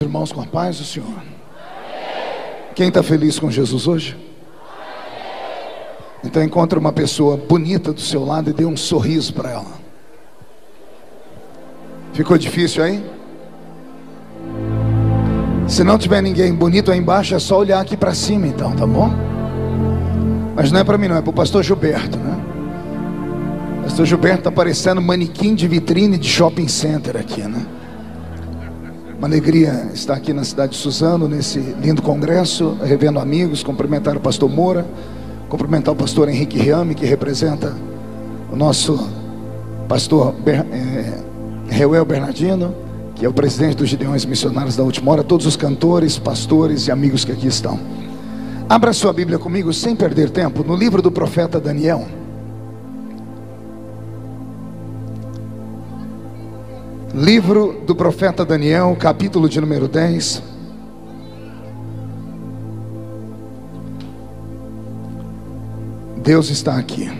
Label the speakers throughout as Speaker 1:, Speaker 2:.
Speaker 1: Irmãos, com a paz do Senhor. Quem está feliz com Jesus hoje? Então encontre uma pessoa bonita do seu lado e dê um sorriso para ela. Ficou difícil aí? Se não tiver ninguém bonito aí embaixo, é só olhar aqui para cima então, tá bom? Mas não é para mim não, é para o pastor Gilberto, né? O pastor Gilberto está parecendo manequim de vitrine de shopping center aqui, né? Uma alegria estar aqui na cidade de Suzano, nesse lindo congresso, revendo amigos, cumprimentar o pastor Moura, cumprimentar o pastor Henrique Riame, que representa o nosso pastor Reuel Bernardino, que é o presidente dos Gideões Missionários da Última Hora, todos os cantores, pastores e amigos que aqui estão. Abra sua Bíblia comigo, sem perder tempo, no livro do profeta Daniel. Livro do profeta Daniel, capítulo de número 10. Deus está aqui.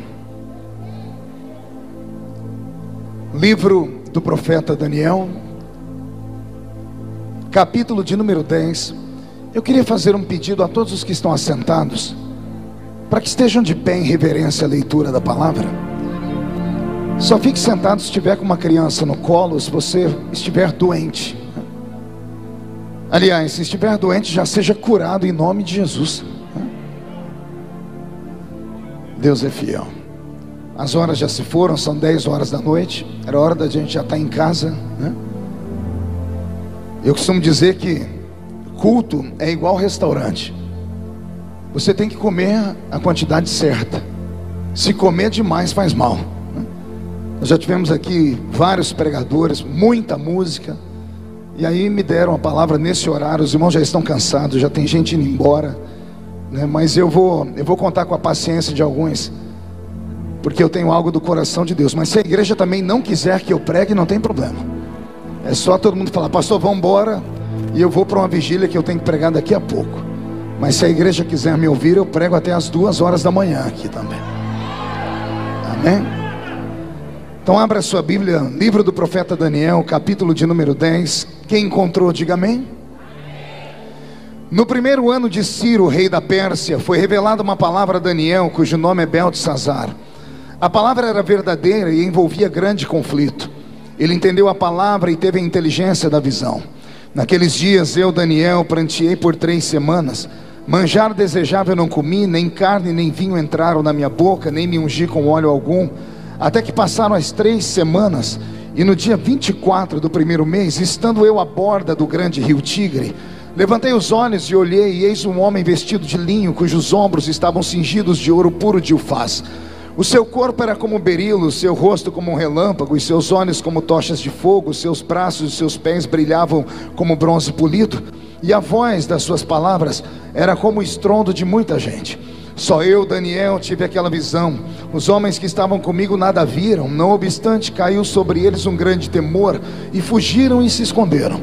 Speaker 1: Livro do profeta Daniel, capítulo de número 10. Eu queria fazer um pedido a todos os que estão assentados, para que estejam de pé em reverência à leitura da palavra. Só fique sentado se estiver com uma criança no colo, se você estiver doente. Aliás, se estiver doente, já seja curado em nome de Jesus. Deus é fiel. As horas já se foram, são 10 horas da noite. Era hora da gente já estar em casa, né? Eu costumo dizer que culto é igual restaurante. Você tem que comer a quantidade certa. Se comer demais faz mal. Nós já tivemos aqui vários pregadores, muita música, e aí me deram a palavra nesse horário. Os irmãos já estão cansados, já tem gente indo embora, né? Mas eu vou contar com a paciência de alguns, porque eu tenho algo do coração de Deus. Mas se a igreja também não quiser que eu pregue, não tem problema. É só todo mundo falar: pastor, vamos embora, e eu vou para uma vigília que eu tenho que pregar daqui a pouco. Mas se a igreja quiser me ouvir, eu prego até as 2 horas da manhã aqui também. Amém? Então abra sua Bíblia, livro do profeta Daniel, capítulo de número 10. Quem encontrou, diga amém. No primeiro ano de Ciro, rei da Pérsia, foi revelada uma palavra a Daniel, cujo nome é Beltesazar. A palavra era verdadeira e envolvia grande conflito. Ele entendeu a palavra e teve a inteligência da visão. Naqueles dias eu, Daniel, pranteei por 3 semanas. Manjar desejável não comi, nem carne nem vinho entraram na minha boca, nem me ungi com óleo algum. Até que passaram as 3 semanas, e no dia 24 do primeiro mês, estando eu à borda do grande rio Tigre, levantei os olhos e olhei, e eis um homem vestido de linho, cujos ombros estavam cingidos de ouro puro de Ufaz. O seu corpo era como berilo, o seu rosto como um relâmpago, e seus olhos como tochas de fogo, seus braços e seus pés brilhavam como bronze polido, e a voz das suas palavras era como o estrondo de muita gente. Só eu, Daniel, tive aquela visão. Os homens que estavam comigo nada viram. Não obstante, caiu sobre eles um grande temor, e fugiram e se esconderam.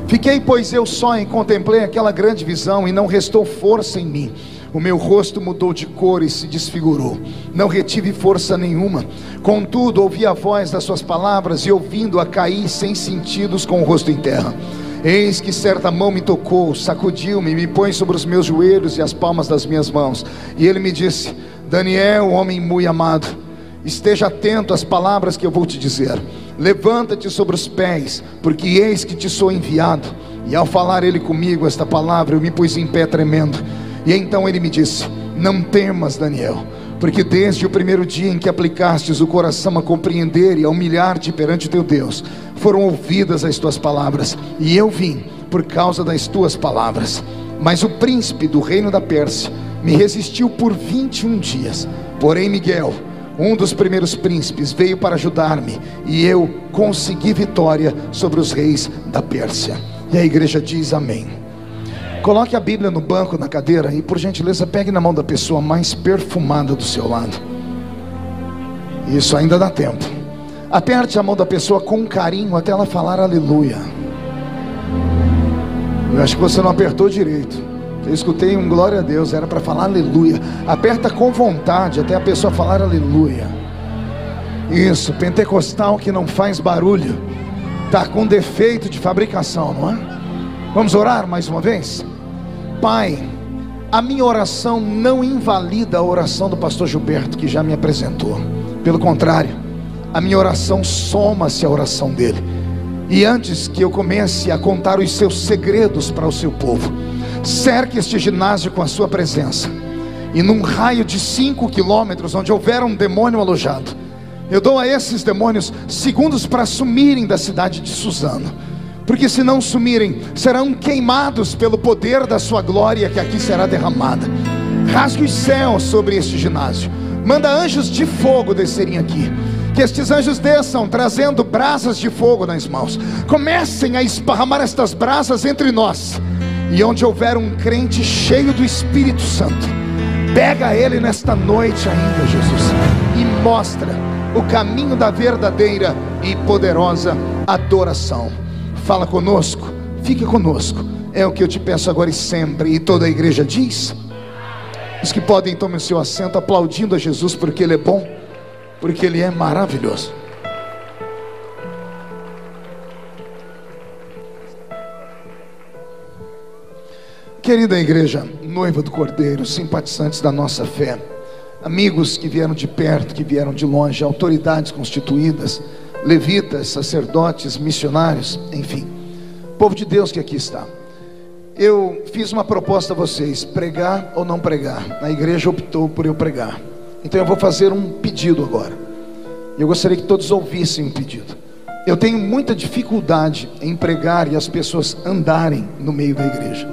Speaker 1: Fiquei, pois, eu só e contemplei aquela grande visão, e não restou força em mim. O meu rosto mudou de cor e se desfigurou. Não retive força nenhuma. Contudo, ouvi a voz das suas palavras, e ouvindo-a caí sem sentidos com o rosto em terra. Eis que certa mão me tocou, sacudiu-me, me põe sobre os meus joelhos e as palmas das minhas mãos. E ele me disse: Daniel, homem muito amado, esteja atento às palavras que eu vou te dizer. Levanta-te sobre os pés, porque eis que te sou enviado. E ao falar ele comigo esta palavra, eu me pus em pé tremendo. E então ele me disse: não temas, Daniel, porque desde o primeiro dia em que aplicastes o coração a compreender e a humilhar-te perante o teu Deus, foram ouvidas as tuas palavras, e eu vim por causa das tuas palavras. Mas o príncipe do reino da Pérsia me resistiu por 21 dias. Porém Miguel, um dos primeiros príncipes, veio para ajudar-me, e eu consegui vitória sobre os reis da Pérsia. E a igreja diz amém. Coloque a Bíblia no banco, na cadeira, e por gentileza pegue na mão da pessoa mais perfumada do seu lado. Isso ainda dá tempo. Aperte a mão da pessoa com carinho até ela falar aleluia. Eu acho que você não apertou direito. Eu escutei um glória a Deus, era para falar aleluia. Aperta com vontade até a pessoa falar aleluia. Isso, pentecostal que não faz barulho está com defeito de fabricação, não é? Vamos orar mais uma vez? Pai, a minha oração não invalida a oração do pastor Gilberto, que já me apresentou. Pelo contrário, a minha oração soma-se à oração dele. E antes que eu comece a contar os seus segredos para o seu povo, cerque este ginásio com a sua presença. E num raio de 5 quilômetros, onde houver um demônio alojado, eu dou a esses demônios segundos para sumirem da cidade de Suzano. Porque se não sumirem, serão queimados pelo poder da sua glória que aqui será derramada. Rasgue os céus sobre este ginásio. Manda anjos de fogo descerem aqui. Que estes anjos desçam trazendo brasas de fogo nas mãos. Comecem a esparramar estas brasas entre nós. E onde houver um crente cheio do Espírito Santo, pega ele nesta noite ainda, Jesus, e mostra o caminho da verdadeira e poderosa adoração. Fala conosco, fique conosco, é o que eu te peço agora e sempre. E toda a igreja diz: os que podem, tomem o seu assento, aplaudindo a Jesus, porque Ele é bom, porque Ele é maravilhoso. Querida igreja, noiva do Cordeiro, simpatizantes da nossa fé, amigos que vieram de perto, que vieram de longe, autoridades constituídas, levitas, sacerdotes, missionários, enfim, povo de Deus que aqui está. Eu fiz uma proposta a vocês: pregar ou não pregar. A igreja optou por eu pregar. Então eu vou fazer um pedido agora. Eu gostaria que todos ouvissem o pedido. Eu tenho muita dificuldade em pregar e as pessoas andarem no meio da igreja.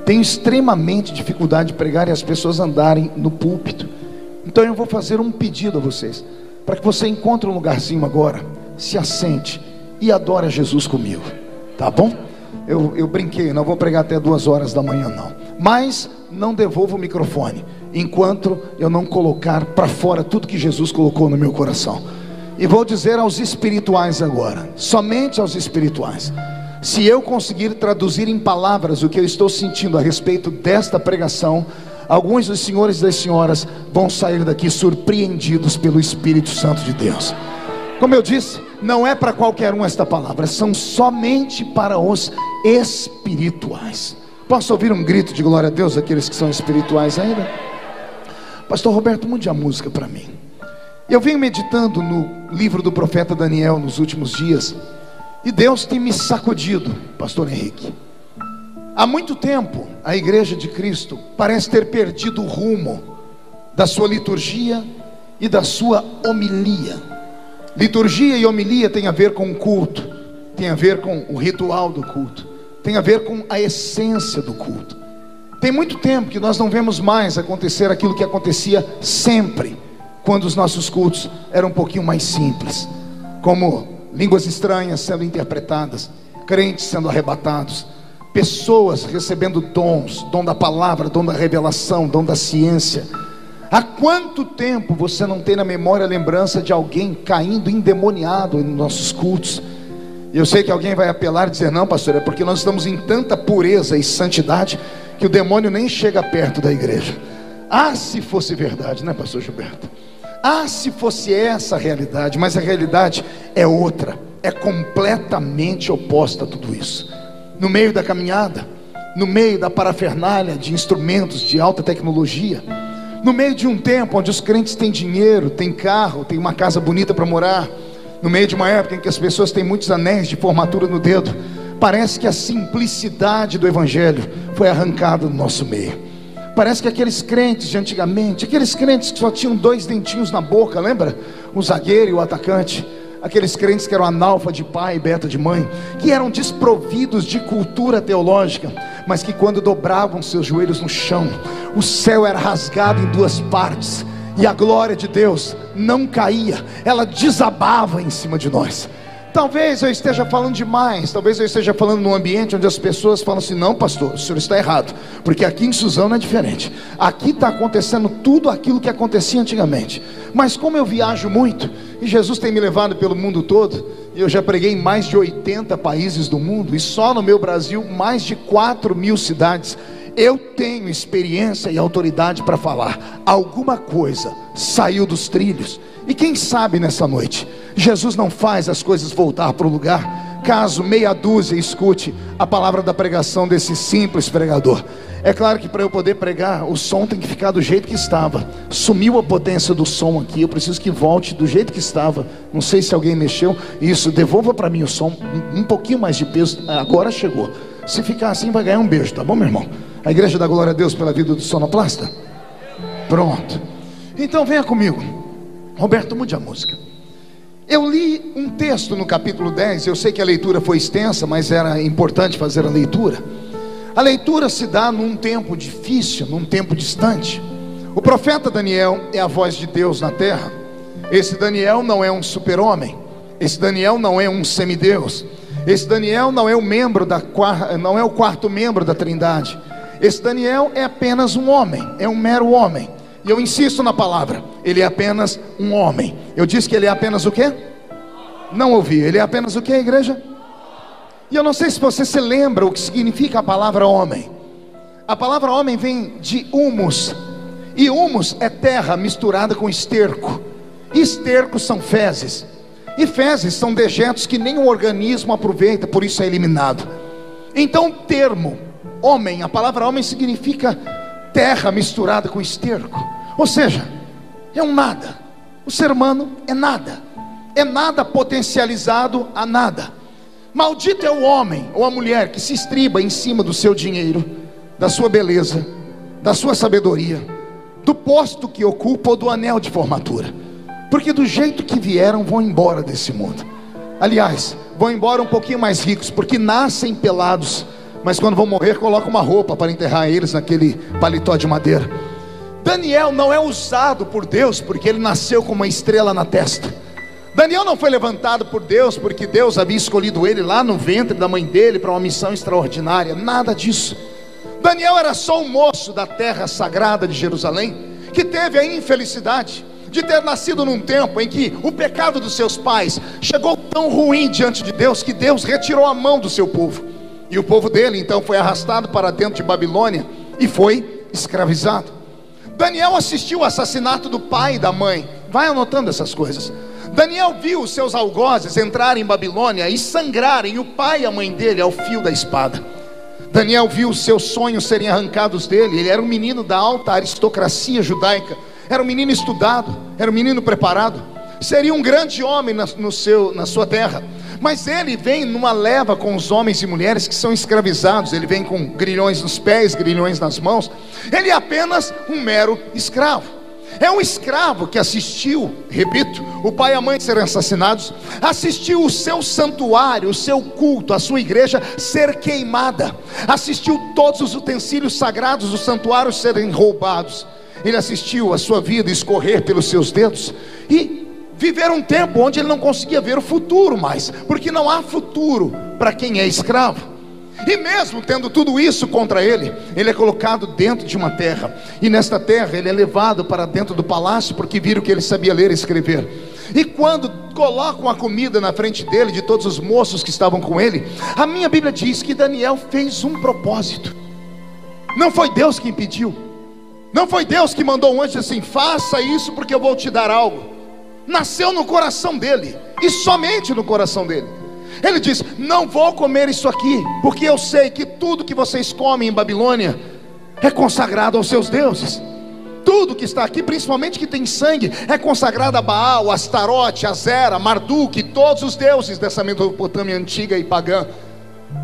Speaker 1: Tenho extremamente dificuldade de pregar e as pessoas andarem no púlpito. Então eu vou fazer um pedido a vocês, para que você encontre um lugarzinho agora, se assente e adore a Jesus comigo, tá bom? Eu brinquei, não vou pregar até 2 horas da manhã não, mas não devolvo o microfone enquanto eu não colocar para fora tudo que Jesus colocou no meu coração. E vou dizer aos espirituais agora, somente aos espirituais: se eu conseguir traduzir em palavras o que eu estou sentindo a respeito desta pregação, alguns dos senhores e das senhoras vão sair daqui surpreendidos pelo Espírito Santo de Deus. Como eu disse, não é para qualquer um esta palavra, são somente para os espirituais. Posso ouvir um grito de glória a Deus daqueles que são espirituais ainda? Pastor Roberto, mude a música para mim. Eu venho meditando no livro do profeta Daniel nos últimos dias, e Deus tem me sacudido, pastor Henrique. Há muito tempo a igreja de Cristo parece ter perdido o rumo da sua liturgia e da sua homilia. Liturgia e homilia tem a ver com o culto, tem a ver com o ritual do culto, tem a ver com a essência do culto. Tem muito tempo que nós não vemos mais acontecer aquilo que acontecia sempre, quando os nossos cultos eram um pouquinho mais simples, como línguas estranhas sendo interpretadas, crentes sendo arrebatados, pessoas recebendo dons, dom da palavra, dom da revelação, dom da ciência. Há quanto tempo você não tem na memória a lembrança de alguém caindo endemoniado em nossos cultos? Eu sei que alguém vai apelar e dizer: não, pastor, é porque nós estamos em tanta pureza e santidade que o demônio nem chega perto da igreja. Ah, se fosse verdade, né, pastor Gilberto? Ah, se fosse essa a realidade. Mas a realidade é outra, é completamente oposta a tudo isso. No meio da caminhada, no meio da parafernália de instrumentos de alta tecnologia, no meio de um tempo onde os crentes têm dinheiro, têm carro, têm uma casa bonita para morar, no meio de uma época em que as pessoas têm muitos anéis de formatura no dedo, parece que a simplicidade do evangelho foi arrancada do nosso meio. Parece que aqueles crentes de antigamente, aqueles crentes que só tinham 2 dentinhos na boca, lembra? O zagueiro e o atacante. Aqueles crentes que eram analfa de pai e beta de mãe, que eram desprovidos de cultura teológica, mas que quando dobravam seus joelhos no chão, o céu era rasgado em 2 partes, e a glória de Deus não caía, ela desabava em cima de nós. Talvez eu esteja falando demais, talvez eu esteja falando num ambiente onde as pessoas falam assim: não, pastor, o senhor está errado, porque aqui em Suzano é diferente, aqui está acontecendo tudo aquilo que acontecia antigamente. Mas como eu viajo muito, e Jesus tem me levado pelo mundo todo, e eu já preguei em mais de 80 países do mundo, e só no meu Brasil mais de 4.000 cidades, eu tenho experiência e autoridade para falar. Alguma coisa saiu dos trilhos, e quem sabe nessa noite Jesus não faz as coisas voltar para o lugar caso meia dúzia escute a palavra da pregação desse simples pregador. É claro que para eu poder pregar, o som tem que ficar do jeito que estava. Sumiu a potência do som aqui, eu preciso que volte do jeito que estava. Não sei se alguém mexeu. Isso, devolva para mim o som, um pouquinho mais de peso. Agora chegou. Se ficar assim vai ganhar um beijo, tá bom, meu irmão? A igreja dá glória a Deus pela vida do sonoplasta. Pronto. Então venha comigo. Roberto, mude a música. Eu li um texto no capítulo 10. Eu sei que a leitura foi extensa, mas era importante fazer a leitura. A leitura se dá num tempo difícil, num tempo distante. O profeta Daniel é a voz de Deus na terra. Esse Daniel não é um super-homem. Esse Daniel não é um semideus. Esse Daniel não é o quarto membro da Trindade. Esse Daniel é apenas um homem, é um mero homem. E eu insisto na palavra, ele é apenas um homem. Eu disse que ele é apenas o quê? Não ouvi. Ele é apenas o quê, igreja? E eu não sei se você se lembra o que significa a palavra homem. A palavra homem vem de humus. E humus é terra misturada com esterco. E esterco são fezes. E fezes são dejetos que nenhum organismo aproveita, por isso é eliminado. Então o termo homem, a palavra homem significa terra misturada com esterco. Ou seja, é um nada. O ser humano é nada. É nada potencializado a nada. Maldito é o homem ou a mulher que se estriba em cima do seu dinheiro, da sua beleza, da sua sabedoria, do posto que ocupa ou do anel de formatura. Porque do jeito que vieram vão embora desse mundo. Aliás, vão embora um pouquinho mais ricos, porque nascem pelados, mas quando vão morrer colocam uma roupa para enterrar eles naquele paletó de madeira. Daniel não é usado por Deus porque ele nasceu com uma estrela na testa. Daniel não foi levantado por Deus porque Deus havia escolhido ele lá no ventre da mãe dele para uma missão extraordinária. Nada disso. Daniel era só um moço da terra sagrada de Jerusalém, que teve a infelicidade de ter nascido num tempo em que o pecado dos seus pais chegou tão ruim diante de Deus, que Deus retirou a mão do seu povo. E o povo dele então foi arrastado para dentro de Babilônia e foi escravizado. Daniel assistiu ao assassinato do pai e da mãe. Vai anotando essas coisas. Daniel viu os seus algozes entrarem em Babilônia e sangrarem o pai e a mãe dele ao fio da espada. Daniel viu os seus sonhos serem arrancados dele. Ele era um menino da alta aristocracia judaica. Era um menino estudado, era um menino preparado. Seria um grande homem na sua terra. Mas ele vem numa leva com os homens e mulheres que são escravizados. Ele vem com grilhões nos pés, grilhões nas mãos. Ele é apenas um mero escravo. É um escravo que assistiu, repito, o pai e a mãe serem assassinados, assistiu o seu santuário, o seu culto, a sua igreja ser queimada, assistiu todos os utensílios sagrados do santuário serem roubados. Ele assistiu a sua vida escorrer pelos seus dedos e viver um tempo onde ele não conseguia ver o futuro mais, porque não há futuro para quem é escravo. E mesmo tendo tudo isso contra ele, ele é colocado dentro de uma terra. E nesta terra ele é levado para dentro do palácio, porque viram que ele sabia ler e escrever. E quando colocam a comida na frente dele, de todos os moços que estavam com ele, a minha Bíblia diz que Daniel fez um propósito. Não foi Deus que impediu. Não foi Deus que mandou um anjo assim: faça isso porque eu vou te dar algo. Nasceu no coração dele, e somente no coração dele. Ele diz: não vou comer isso aqui, porque eu sei que tudo que vocês comem em Babilônia é consagrado aos seus deuses. Tudo que está aqui, principalmente que tem sangue, é consagrado a Baal, Astarote, Azera, Marduk, todos os deuses dessa Mesopotâmia antiga e pagã.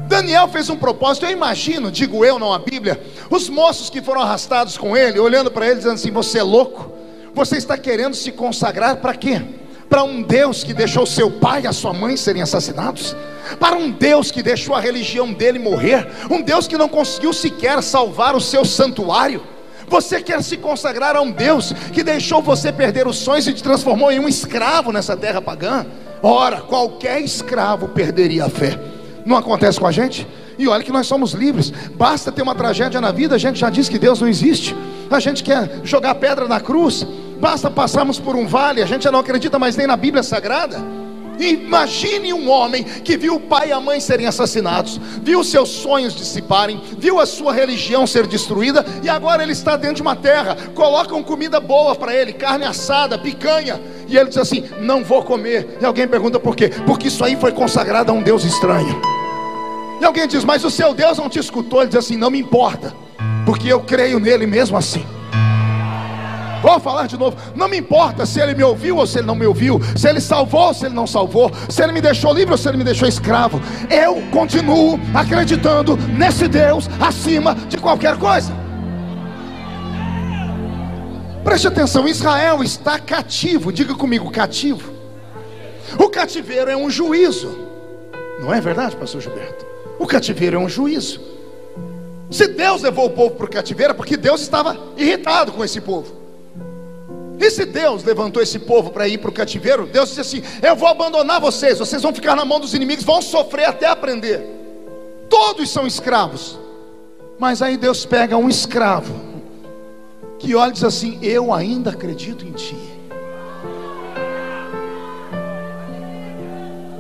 Speaker 1: Daniel fez um propósito. Eu imagino, digo eu, não a Bíblia, os moços que foram arrastados com ele, olhando para ele dizendo assim: você é louco? Você está querendo se consagrar para quê? Para um Deus que deixou seu pai e a sua mãe serem assassinados? Para um Deus que deixou a religião dele morrer? Um Deus que não conseguiu sequer salvar o seu santuário? Você quer se consagrar a um Deus que deixou você perder os sonhos e te transformou em um escravo nessa terra pagã? Ora, qualquer escravo perderia a fé. Não acontece com a gente? E olha que nós somos livres. Basta ter uma tragédia na vida, a gente já diz que Deus não existe. A gente quer jogar pedra na cruz. Basta passarmos por um vale, a gente já não acredita mais nem na Bíblia Sagrada. Imagine um homem que viu o pai e a mãe serem assassinados, viu seus sonhos dissiparem, viu a sua religião ser destruída, e agora ele está dentro de uma terra. Colocam comida boa para ele, carne assada, picanha, e ele diz assim: não vou comer. E alguém pergunta por quê? Porque isso aí foi consagrado a um Deus estranho. E alguém diz: mas o seu Deus não te escutou. Ele diz assim: não me importa, porque eu creio nele mesmo assim. Vou falar de novo: não me importa se ele me ouviu ou se ele não me ouviu, se ele salvou ou se ele não salvou, se ele me deixou livre ou se ele me deixou escravo. Eu continuo acreditando nesse Deus acima de qualquer coisa. Preste atenção: Israel está cativo. Diga comigo: cativo. O cativeiro é um juízo. Não é verdade, pastor Gilberto? O cativeiro é um juízo. Se Deus levou o povo para o cativeiro, é porque Deus estava irritado com esse povo. E se Deus levantou esse povo para ir para o cativeiro, Deus disse assim: eu vou abandonar vocês, vocês vão ficar na mão dos inimigos, vão sofrer até aprender. Todos são escravos. Mas aí Deus pega um escravo que olha e diz assim: eu ainda acredito em ti.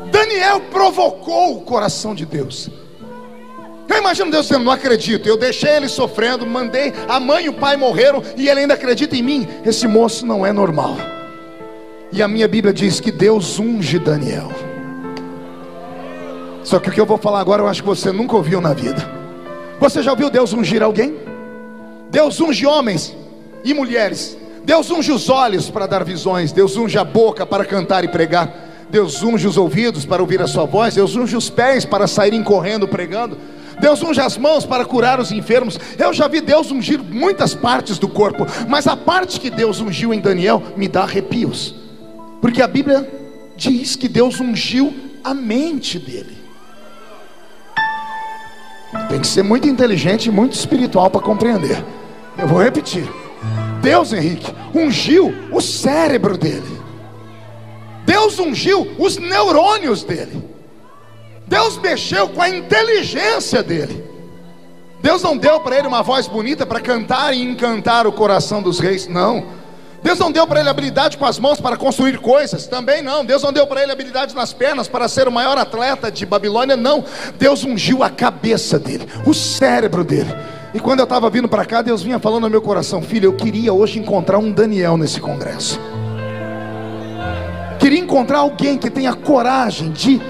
Speaker 1: Daniel provocou o coração de Deus. Eu imagino Deus dizendo: não acredito, eu deixei ele sofrendo, mandei, a mãe e o pai morreram e ele ainda acredita em mim. Esse moço não é normal. E a minha Bíblia diz que Deus unge Daniel. Só que o que eu vou falar agora eu acho que você nunca ouviu na vida. Você já ouviu Deus ungir alguém? Deus unge homens e mulheres. Deus unge os olhos para dar visões. Deus unge a boca para cantar e pregar. Deus unge os ouvidos para ouvir a sua voz. Deus unge os pés para saírem correndo pregando. Deus unge as mãos para curar os enfermos. Eu já vi Deus ungir muitas partes do corpo, mas a parte que Deus ungiu em Daniel me dá arrepios, porque a Bíblia diz que Deus ungiu a mente dele. Tem que ser muito inteligente e muito espiritual para compreender. Eu vou repetir: Deus, Henrique, ungiu o cérebro dele. Deus ungiu os neurônios dele. Deus mexeu com a inteligência dele. Deus não deu para ele uma voz bonita para cantar e encantar o coração dos reis, não. Deus não deu para ele habilidade com as mãos para construir coisas, também não. Deus não deu para ele habilidade nas pernas para ser o maior atleta de Babilônia, não. Deus ungiu a cabeça dele, o cérebro dele. E quando eu estava vindo para cá, Deus vinha falando no meu coração: filho, eu queria hoje encontrar um Daniel nesse congresso. Queria encontrar alguém que tenha coragem de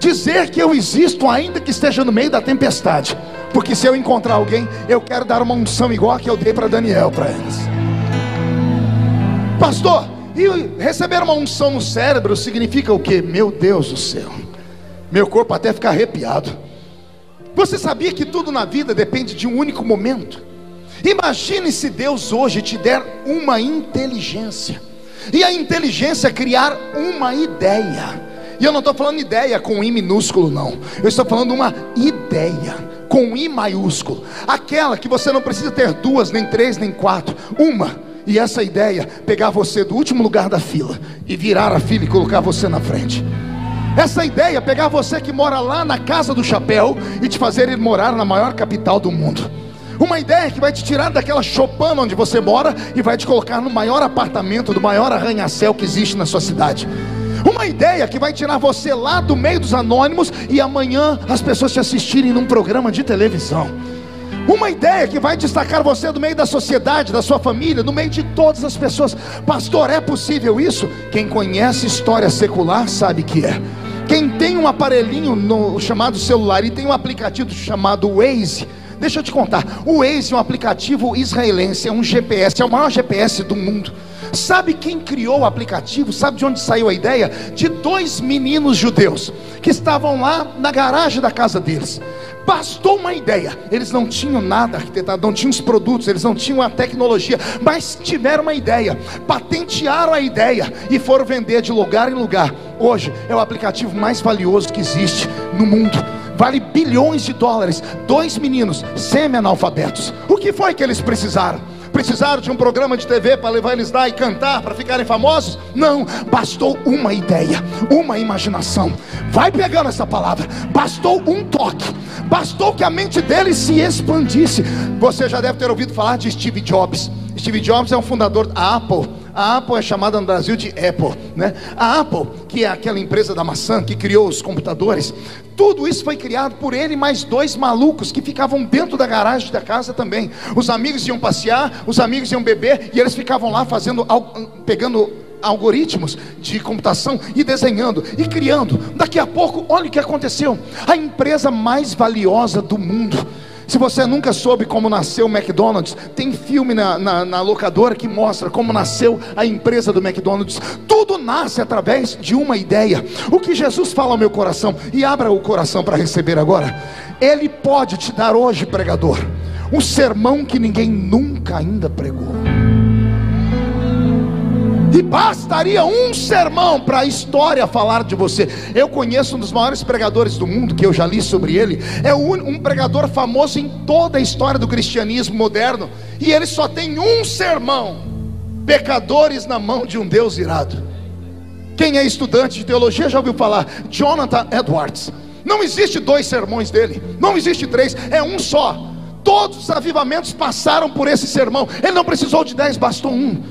Speaker 1: dizer que eu existo, ainda que esteja no meio da tempestade. Porque se eu encontrar alguém, eu quero dar uma unção igual a que eu dei para Daniel para eles. Pastor, e receber uma unção no cérebro significa o quê? Meu Deus do céu, meu corpo até fica arrepiado. Você sabia que tudo na vida depende de um único momento? Imagine se Deus hoje te der uma inteligência, e a inteligência criar uma ideia. E eu não estou falando ideia com I minúsculo, não. Eu estou falando uma ideia com I maiúsculo. Aquela que você não precisa ter duas, nem três, nem quatro. Uma. E essa ideia, pegar você do último lugar da fila e virar a fila e colocar você na frente. Essa ideia, pegar você que mora lá na Casa do Chapéu e te fazer ir morar na maior capital do mundo. Uma ideia que vai te tirar daquela choupana onde você mora e vai te colocar no maior apartamento, do maior arranha-céu que existe na sua cidade. Uma ideia que vai tirar você lá do meio dos anônimos e amanhã as pessoas te assistirem num programa de televisão. Uma ideia que vai destacar você do meio da sociedade, da sua família, no meio de todas as pessoas. Pastor, é possível isso? Quem conhece história secular sabe que é. Quem tem um aparelhinho chamado celular e tem um aplicativo chamado Waze, deixa eu te contar, o Waze é um aplicativo israelense, é um GPS, é o maior GPS do mundo. Sabe quem criou o aplicativo? Sabe de onde saiu a ideia? De dois meninos judeus que estavam lá na garagem da casa deles. Bastou uma ideia. Eles não tinham nada arquitetado, não tinham os produtos, eles não tinham a tecnologia, mas tiveram uma ideia, patentearam a ideia e foram vender de lugar em lugar. Hoje é o aplicativo mais valioso que existe no mundo. Vale bilhões de dólares. Dois meninos semi-analfabetos. O que foi que eles precisaram? Precisaram de um programa de TV para levar eles lá e cantar, para ficarem famosos? Não, bastou uma ideia, uma imaginação. Vai pegando essa palavra. Bastou um toque, bastou que a mente deles se expandisse. Você já deve ter ouvido falar de Steve Jobs. Steve Jobs é um fundador da Apple. A Apple é chamada no Brasil de Apple, né? A Apple, que é aquela empresa da maçã que criou os computadores, tudo isso foi criado por ele e mais dois malucos que ficavam dentro da garagem da casa também. Os amigos iam passear, os amigos iam beber e eles ficavam lá fazendo, pegando algoritmos de computação e desenhando e criando. Daqui a pouco, olha o que aconteceu. A empresa mais valiosa do mundo. Se você nunca soube como nasceu o McDonald's, tem filme na locadora que mostra como nasceu a empresa do McDonald's. Tudo nasce através de uma ideia. O que Jesus fala ao meu coração, e abra o coração para receber agora. Ele pode te dar hoje, pregador, um sermão que ninguém nunca ainda pregou. E bastaria um sermão para a história falar de você. Eu conheço um dos maiores pregadores do mundo, que eu já li sobre ele. É um pregador famoso em toda a história do cristianismo moderno. E ele só tem um sermão: pecadores na mão de um Deus irado. Quem é estudante de teologia já ouviu falar, Jonathan Edwards. Não existe 2 sermões dele, não existe 3, é um só. Todos os avivamentos passaram por esse sermão. Ele não precisou de 10, bastou um.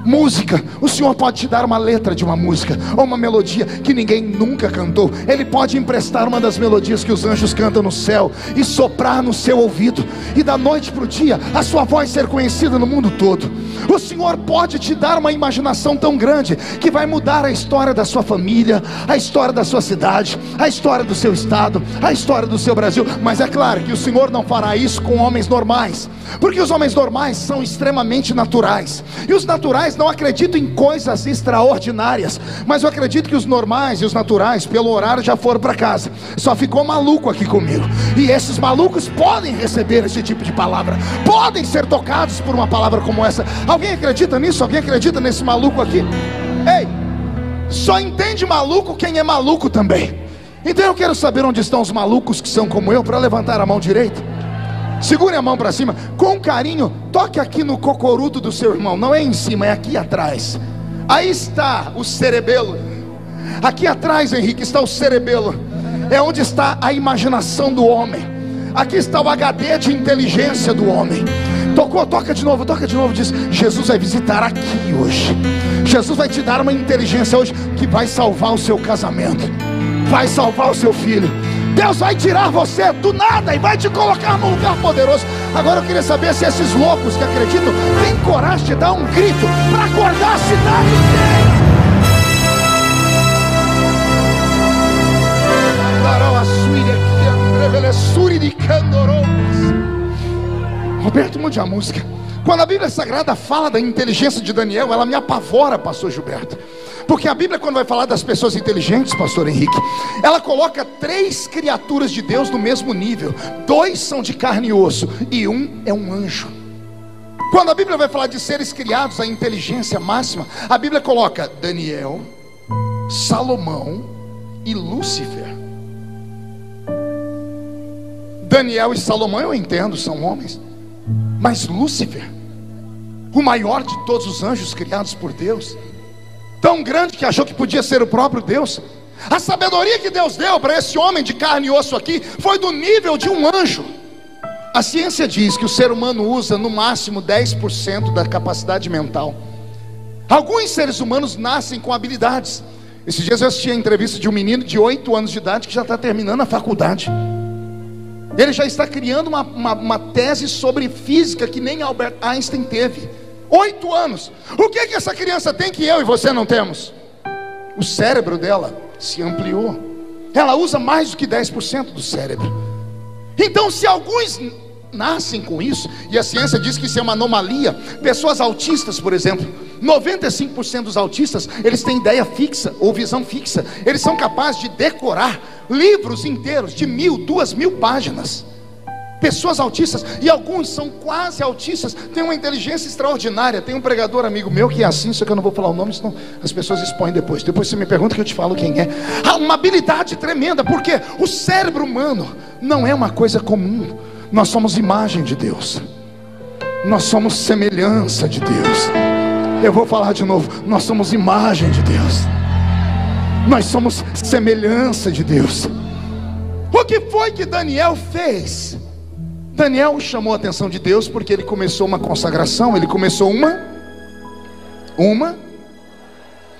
Speaker 1: Música, o Senhor pode te dar uma letra de uma música, ou uma melodia que ninguém nunca cantou. Ele pode emprestar uma das melodias que os anjos cantam no céu e soprar no seu ouvido, e da noite para o dia a sua voz ser conhecida no mundo todo. O Senhor pode te dar uma imaginação tão grande que vai mudar a história da sua família, a história da sua cidade, a história do seu estado, a história do seu Brasil. Mas é claro que o Senhor não fará isso com homens normais, porque os homens normais são extremamente naturais, e os naturais não acreditam em coisas extraordinárias. Mas eu acredito que os normais e os naturais, pelo horário, já foram para casa. Só ficou maluco aqui comigo, e esses malucos podem receber esse tipo de palavra, podem ser tocados por uma palavra como essa. Alguém acredita nisso? Alguém acredita nesse maluco aqui? Ei, só entende maluco quem é maluco também. Então eu quero saber onde estão os malucos que são como eu, para levantar a mão direita. Segure a mão para cima, com carinho. Toque aqui no cocoruto do seu irmão. Não é em cima, é aqui atrás. Aí está o cerebelo. Aqui atrás, Henrique, está o cerebelo. É onde está a imaginação do homem. Aqui está o HD de inteligência do homem. Tocou, toca de novo, diz: Jesus vai visitar aqui hoje. Jesus vai te dar uma inteligência hoje que vai salvar o seu casamento, vai salvar o seu filho. Deus vai tirar você do nada e vai te colocar num lugar poderoso. Agora eu queria saber se esses loucos que acreditam têm coragem de dar um grito para acordar a cidade inteira. Roberto, mude a música. Quando a Bíblia Sagrada fala da inteligência de Daniel, ela me apavora, pastor Gilberto. Porque a Bíblia, quando vai falar das pessoas inteligentes, pastor Henrique, ela coloca 3 criaturas de Deus no mesmo nível. 2 são de carne e osso, e um é um anjo. Quando a Bíblia vai falar de seres criados, a inteligência máxima, a Bíblia coloca Daniel, Salomão e Lúcifer. Daniel e Salomão eu entendo, são homens. Mas Lúcifer, o maior de todos os anjos criados por Deus, tão grande que achou que podia ser o próprio Deus. A sabedoria que Deus deu para esse homem de carne e osso aqui foi do nível de um anjo. A ciência diz que o ser humano usa no máximo 10% da capacidade mental. Alguns seres humanos nascem com habilidades. Esses dias eu assisti a entrevista de um menino de 8 anos de idade que já está terminando a faculdade. Ele já está criando uma tese sobre física que nem Albert Einstein teve. 8 anos. O que essa criança tem que eu e você não temos? O cérebro dela se ampliou. Ela usa mais do que 10% do cérebro. Então, se alguns nascem com isso, e a ciência diz que isso é uma anomalia. Pessoas autistas, por exemplo, 95% dos autistas, eles têm ideia fixa ou visão fixa. Eles são capazes de decorar livros inteiros de 1.000, 2.000 páginas. Pessoas autistas, e alguns são quase autistas, têm uma inteligência extraordinária. Tem um pregador amigo meu que é assim, só que eu não vou falar o nome, senão as pessoas expõem depois. Depois você me pergunta que eu te falo quem é. Há uma habilidade tremenda, porque o cérebro humano não é uma coisa comum. Nós somos imagem de Deus, nós somos semelhança de Deus. Eu vou falar de novo: nós somos imagem de Deus, nós somos semelhança de Deus. O que foi que Daniel fez? Daniel chamou a atenção de Deus porque ele começou uma consagração. Ele começou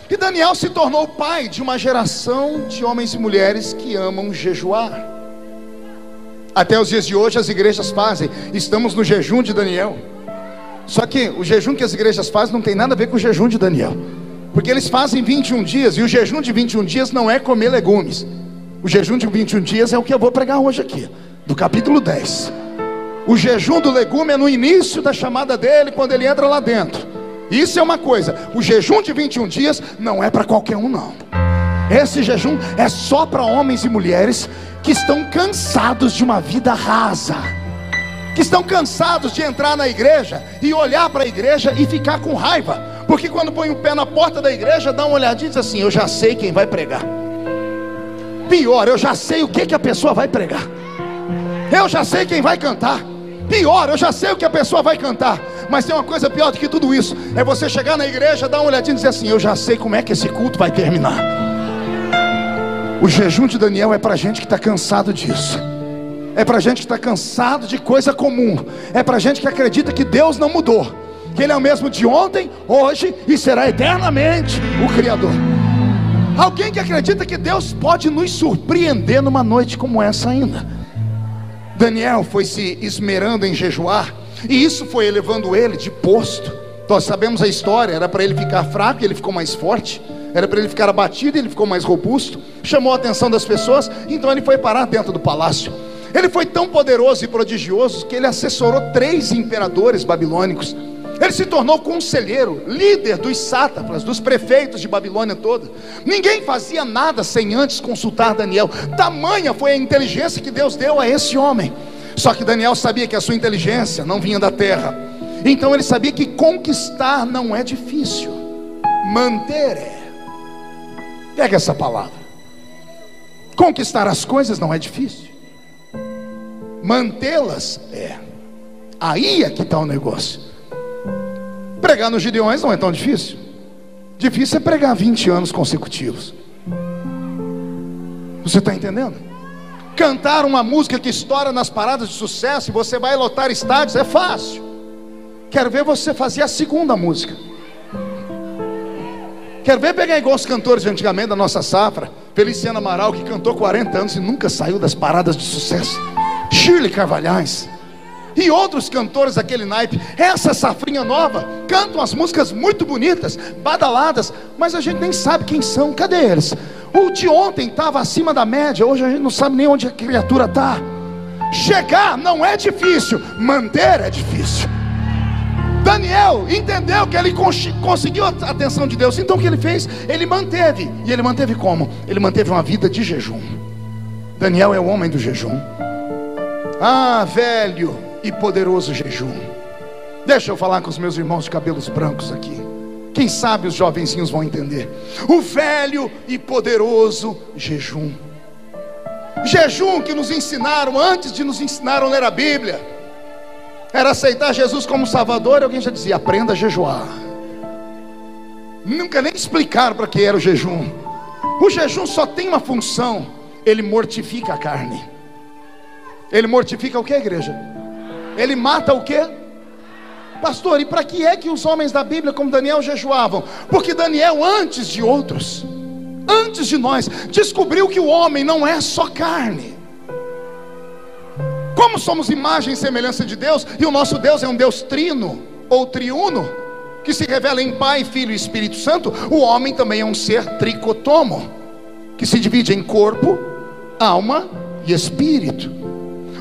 Speaker 1: e Daniel se tornou pai de uma geração de homens e mulheres que amam jejuar. Até os dias de hoje as igrejas fazem. Estamos no jejum de Daniel. Só que o jejum que as igrejas fazem não tem nada a ver com o jejum de Daniel. Porque eles fazem 21 dias, e o jejum de 21 dias não é comer legumes. O jejum de 21 dias é o que eu vou pregar hoje aqui, do capítulo 10. O jejum do legume é no início da chamada dele, quando ele entra lá dentro. Isso é uma coisa. O jejum de 21 dias não é para qualquer um, não. Esse jejum é só para homens e mulheres que estão cansados de uma vida rasa, que estão cansados de entrar na igreja e olhar para a igreja e ficar com raiva, porque quando põe o pé na porta da igreja, dá uma olhadinha e diz assim: eu já sei quem vai pregar. Pior, eu já sei o que a pessoa vai pregar. Eu já sei quem vai cantar. Pior, eu já sei o que a pessoa vai cantar. Mas tem uma coisa pior do que tudo isso: é você chegar na igreja, dar uma olhadinha e dizer assim: eu já sei como é que esse culto vai terminar. O jejum de Daniel é para gente que está cansado disso. É para gente que está cansado de coisa comum. É para gente que acredita que Deus não mudou, que Ele é o mesmo de ontem, hoje e será eternamente o Criador. Alguém que acredita que Deus pode nos surpreender numa noite como essa ainda. Daniel foi se esmerando em jejuar, e isso foi elevando ele de posto. Nós sabemos a história. Era para ele ficar fraco e ele ficou mais forte. Era para ele ficar abatido e ele ficou mais robusto. Chamou a atenção das pessoas, então ele foi parar dentro do palácio. Ele foi tão poderoso e prodigioso que ele assessorou 3 imperadores babilônicos. Ele se tornou conselheiro, líder dos sátrapas, dos prefeitos de Babilônia toda. Ninguém fazia nada sem antes consultar Daniel. Tamanha foi a inteligência que Deus deu a esse homem. Só que Daniel sabia que a sua inteligência não vinha da terra. Então ele sabia que conquistar não é difícil, manter é. Pega essa palavra. Conquistar as coisas não é difícil, mantê-las é. Aí é que está o negócio. Pregar nos Gideões não é tão difícil. Difícil é pregar 20 anos consecutivos. Você está entendendo? Cantar uma música que estoura nas paradas de sucesso e você vai lotar estádios é fácil. Quero ver você fazer a segunda música. Quero ver pegar igual os cantores de antigamente da nossa safra. Feliciano Amaral, que cantou 40 anos e nunca saiu das paradas de sucesso. Shirley Carvalhais e outros cantores daquele naipe. Essa safrinha nova cantam as músicas muito bonitas, badaladas, mas a gente nem sabe quem são. Cadê eles? O de ontem estava acima da média, hoje a gente não sabe nem onde a criatura está. Chegar não é difícil, manter é difícil. Daniel entendeu que ele conseguiu a atenção de Deus. Então o que ele fez? Ele manteve. E ele manteve como? Ele manteve uma vida de jejum. Daniel é o homem do jejum. Ah, velho e poderoso jejum. Deixa eu falar com os meus irmãos de cabelos brancos aqui. Quem sabe os jovenzinhos vão entender. O velho e poderoso jejum. Jejum que nos ensinaram, antes de nos ensinar a ler a Bíblia, era aceitar Jesus como Salvador. E alguém já dizia: aprenda a jejuar. Nunca nem explicaram para que era o jejum. O jejum só tem uma função: ele mortifica a carne. Ele mortifica o que, igreja? Ele mata o que? Pastor, e para que é que os homens da Bíblia como Daniel jejuavam? Porque Daniel, antes de outros, antes de nós, descobriu que o homem não é só carne. Como somos imagem e semelhança de Deus, e o nosso Deus é um Deus trino ou triuno, que se revela em Pai, Filho e Espírito Santo, o homem também é um ser tricotomo, que se divide em corpo, alma e espírito.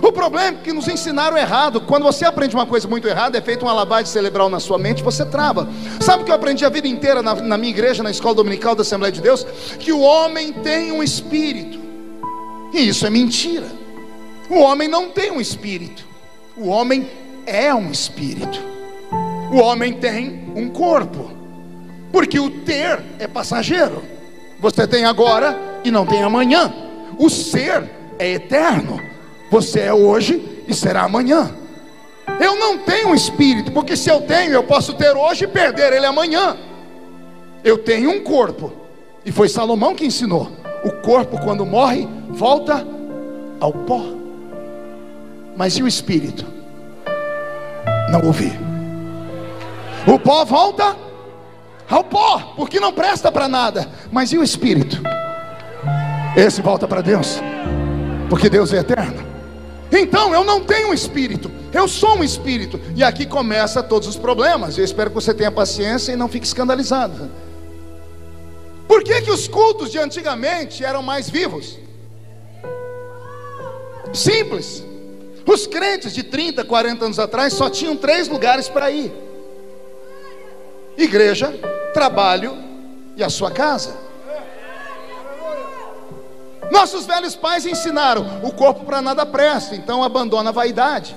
Speaker 1: O problema é que nos ensinaram errado. Quando você aprende uma coisa muito errada, é feito uma lavagem cerebral na sua mente, você trava. Sabe o que eu aprendi a vida inteira na minha igreja, na escola dominical da Assembleia de Deus? Que o homem tem um espírito. E isso é mentira. O homem não tem um espírito. O homem é um espírito. O homem tem um corpo. Porque o ter é passageiro. Você tem agora e não tem amanhã. O ser é eterno. Você é hoje e será amanhã. Eu não tenho um espírito, porque se eu tenho, eu posso ter hoje e perder ele amanhã. Eu tenho um corpo, e foi Salomão que ensinou: o corpo quando morre, volta ao pó. Mas e o espírito? Não ouvi. O pó volta ao pó, porque não presta para nada. Mas e o espírito? Esse volta para Deus, porque Deus é eterno. Então eu não tenho um espírito, eu sou um espírito. E aqui começa todos os problemas. Eu espero que você tenha paciência e não fique escandalizado. que que os cultos de antigamente eram mais vivos? Simples. Os crentes de 30, 40 anos atrás só tinham 3 lugares para ir: igreja, trabalho e a sua casa. Nossos velhos pais ensinaram: o corpo para nada presta, então abandona a vaidade.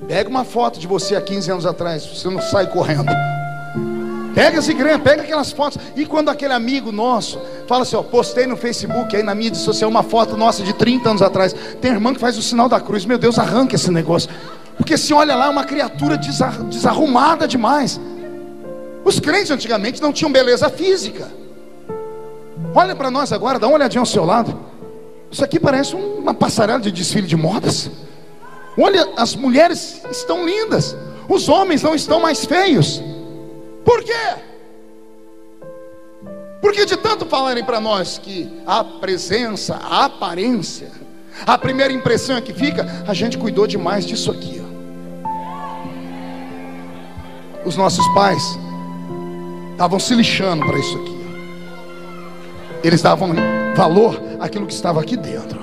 Speaker 1: Pega uma foto de você há 15 anos atrás, você não sai correndo. Pega as igrejas, pega aquelas fotos. E quando aquele amigo nosso fala assim, ó, postei no Facebook, aí na mídia social, uma foto nossa de 30 anos atrás. Tem irmã que faz o sinal da cruz. Meu Deus, arranca esse negócio. Porque se olha lá, é uma criatura desarrumada demais. Os crentes antigamente não tinham beleza física. Olha para nós agora, dá uma olhadinha ao seu lado. Isso aqui parece uma passarela de desfile de modas. Olha, as mulheres estão lindas, os homens não estão mais feios. Por quê? Porque de tanto falarem para nós que a presença, a aparência, a primeira impressão é que fica, a gente cuidou demais disso aqui, ó. Os nossos pais estavam se lixando para isso aqui, ó. Eles davam valor àquilo que estava aqui dentro.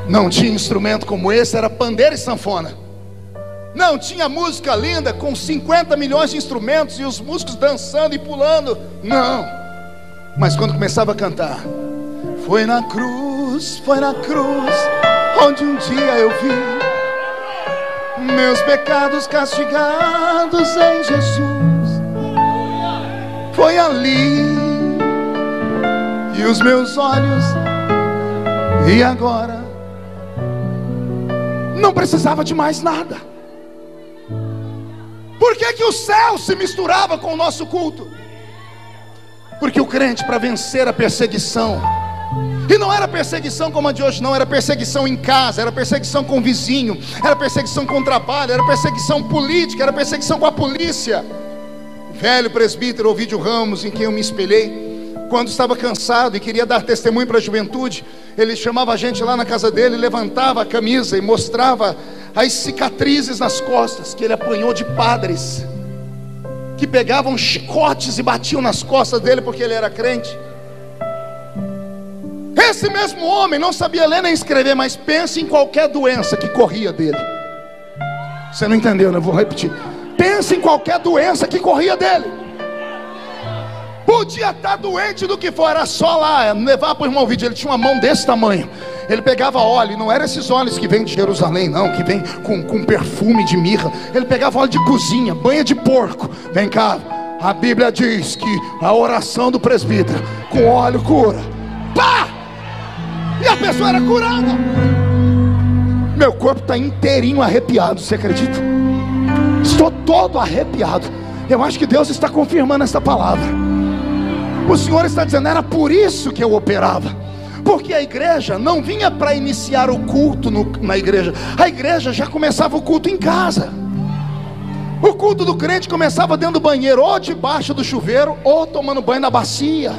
Speaker 1: Não tinha instrumento como esse, era pandeiro e sanfona. Não tinha música linda com 50 milhões de instrumentos e os músicos dançando e pulando. Não. Mas quando começava a cantar, foi na cruz, onde um dia eu vi meus pecados castigados em Jesus. Foi ali, e os meus olhos, e agora não precisava de mais nada. Por que que o céu se misturava com o nosso culto? Porque o crente, para vencer a perseguição, e não era perseguição como a de hoje não, era perseguição em casa, era perseguição com o vizinho, era perseguição com o trabalho, era perseguição política, era perseguição com a polícia. O velho presbítero Ovídio Ramos, em quem eu me espelhei, quando estava cansado e queria dar testemunho para a juventude, ele chamava a gente lá na casa dele, levantava a camisa e mostrava as cicatrizes nas costas que ele apanhou de padres que pegavam chicotes e batiam nas costas dele porque ele era crente. Esse mesmo homem não sabia ler nem escrever, mas pense em qualquer doença que corria dele. Você não entendeu, né? Eu vou repetir. Pense em qualquer doença que corria dele. Podia estar doente do que for, era só lá levar para o irmão Ovídio. Ele tinha uma mão desse tamanho. Ele pegava óleo, não eram esses óleos que vêm de Jerusalém não, que vem com perfume de mirra. Ele pegava óleo de cozinha, banha de porco. Vem cá, a Bíblia diz que a oração do presbítero com óleo cura. Pá! E a pessoa era curada. Meu corpo está inteirinho arrepiado, você acredita? Estou todo arrepiado. Eu acho que Deus está confirmando essa palavra. O Senhor está dizendo, era por isso que eu operava. Porque a igreja não vinha para iniciar o culto na igreja. A igreja já começava o culto em casa. O culto do crente começava dentro do banheiro, ou debaixo do chuveiro, ou tomando banho na bacia.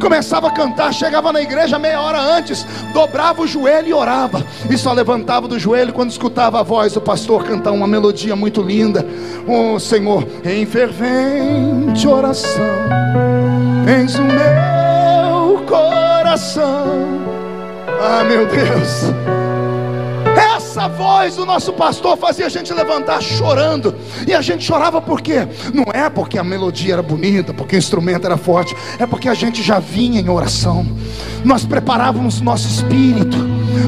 Speaker 1: Começava a cantar, chegava na igreja meia hora antes, dobrava o joelho e orava. E só levantava do joelho quando escutava a voz do pastor cantar uma melodia muito linda. Oh Senhor, em fervente oração, eis o meu coração. Ah, meu Deus. Essa voz do nosso pastor fazia a gente levantar chorando. E a gente chorava por quê? Não é porque a melodia era bonita, porque o instrumento era forte, é porque a gente já vinha em oração. Nós preparávamos nosso espírito,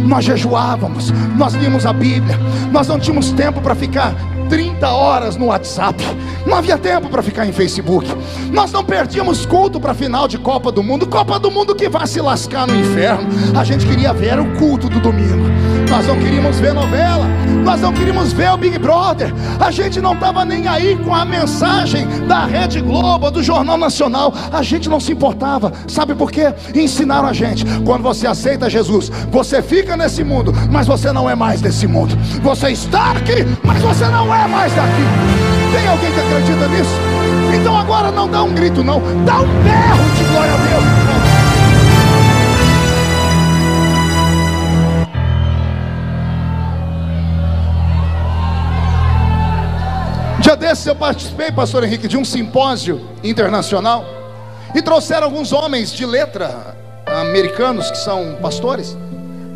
Speaker 1: nós jejuávamos, nós líamos a Bíblia. Nós não tínhamos tempo para ficar 30 horas no WhatsApp. Não havia tempo para ficar em Facebook. Nós não perdíamos culto para final de Copa do Mundo. Copa do Mundo que vai se lascar no inferno. A gente queria ver o culto do domingo. Nós não queríamos ver novela. Nós não queríamos ver o Big Brother. A gente não estava nem aí com a mensagem da Rede Globo, do Jornal Nacional. A gente não se importava. Sabe por quê? Ensinaram a gente, quando você aceita Jesus, você fica nesse mundo, mas você não é mais desse mundo. Você está aqui, mas você não é mais daqui. Tem alguém que acredita nisso? Então agora não dá um grito não, dá um berro de glória a Deus. Dia desses eu participei, pastor Henrique, de um simpósio internacional, e trouxeram alguns homens de letra americanos, que são pastores,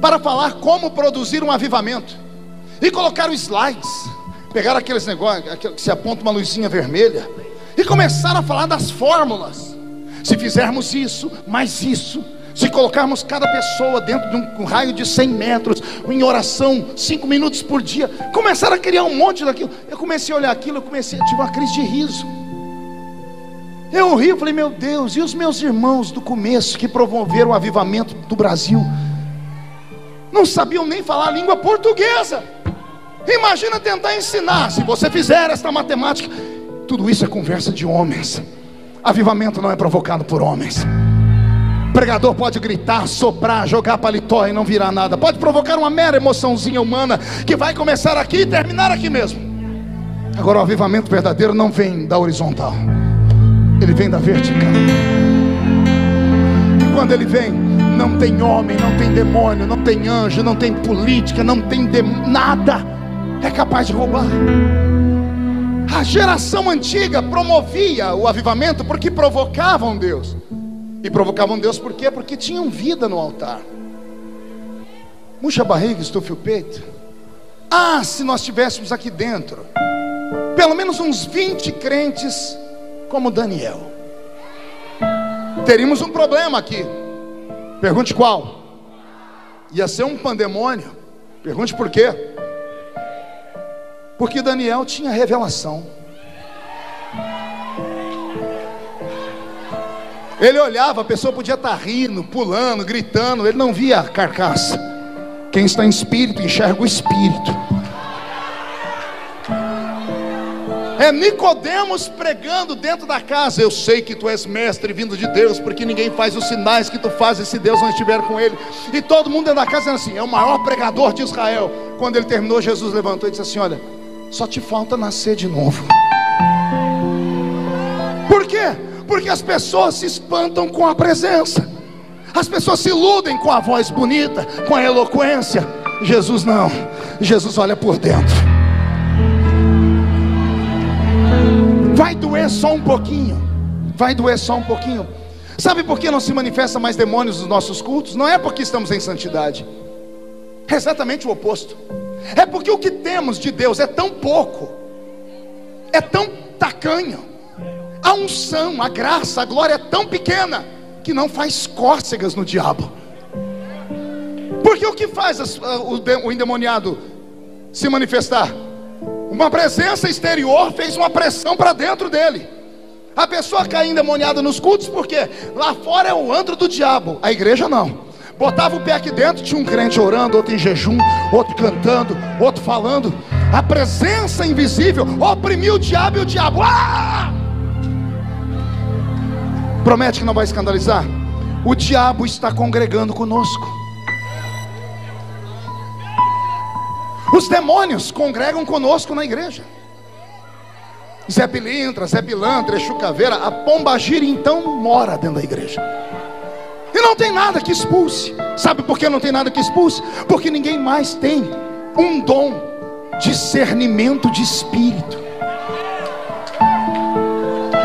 Speaker 1: para falar como produzir um avivamento. E colocaram slides, pegaram aqueles negócios que se aponta uma luzinha vermelha, e começaram a falar das fórmulas. Se fizermos isso, mais isso, se colocarmos cada pessoa dentro de um raio de 100 metros, em oração, 5 minutos por dia, começaram a criar um monte daquilo. Eu comecei a olhar aquilo, eu tive uma crise de riso. Eu ri, eu falei, meu Deus, e os meus irmãos do começo, que promoveram o avivamento do Brasil, não sabiam nem falar a língua portuguesa. Imagina tentar ensinar. Se você fizer esta matemática, tudo isso é conversa de homens. Avivamento não é provocado por homens. Pregador pode gritar, soprar, jogar paletó e não virar nada. Pode provocar uma mera emoçãozinha humana, que vai começar aqui e terminar aqui mesmo. Agora o avivamento verdadeiro não vem da horizontal, ele vem da vertical. E quando ele vem, não tem homem, não tem demônio, não tem anjo, não tem política, não tem nada é capaz de roubar. A geração antiga promovia o avivamento porque provocavam Deus. E provocavam Deus por quê? Porque tinham vida no altar. Murcha a barriga, estufe o peito. Ah, se nós tivéssemos aqui dentro pelo menos uns 20 crentes como Daniel, teríamos um problema aqui. Pergunte qual? Ia ser um pandemônio. Pergunte por quê? Porque Daniel tinha revelação. Ele olhava, a pessoa podia estar rindo, pulando, gritando, ele não via a carcaça. Quem está em espírito enxerga o espírito. É Nicodemos pregando dentro da casa: eu sei que tu és mestre vindo de Deus, porque ninguém faz os sinais que tu fazes se Deus não estiver com ele. E todo mundo dentro da casa dizendo assim: é o maior pregador de Israel. Quando ele terminou, Jesus levantou e disse assim: olha, só te falta nascer de novo. Por quê? Porque as pessoas se espantam com a presença. As pessoas se iludem com a voz bonita, com a eloquência. Jesus não. Jesus olha por dentro. Vai doer só um pouquinho. Vai doer só um pouquinho. Sabe por que não se manifesta mais demônios nos nossos cultos? Não é porque estamos em santidade. É exatamente o oposto. É porque o que temos de Deus é tão pouco, é tão tacanho. A unção, a graça, a glória é tão pequena que não faz cócegas no diabo. Porque o que faz o endemoniado se manifestar? Uma presença exterior fez uma pressão para dentro dele. A pessoa cai endemoniada nos cultos porque lá fora é o antro do diabo, a igreja não. Botava o pé aqui dentro, tinha um crente orando, outro em jejum, outro cantando, outro falando. A presença invisível oprimiu o diabo, e o diabo promete que não vai escandalizar. O diabo está congregando conosco. Os demônios congregam conosco na igreja. Zé Pilintra, Zé Pilantra, Exu Caveira, a pombagira então mora dentro da igreja. E não tem nada que expulse. Sabe por que não tem nada que expulse? Porque ninguém mais tem um dom, discernimento de espírito.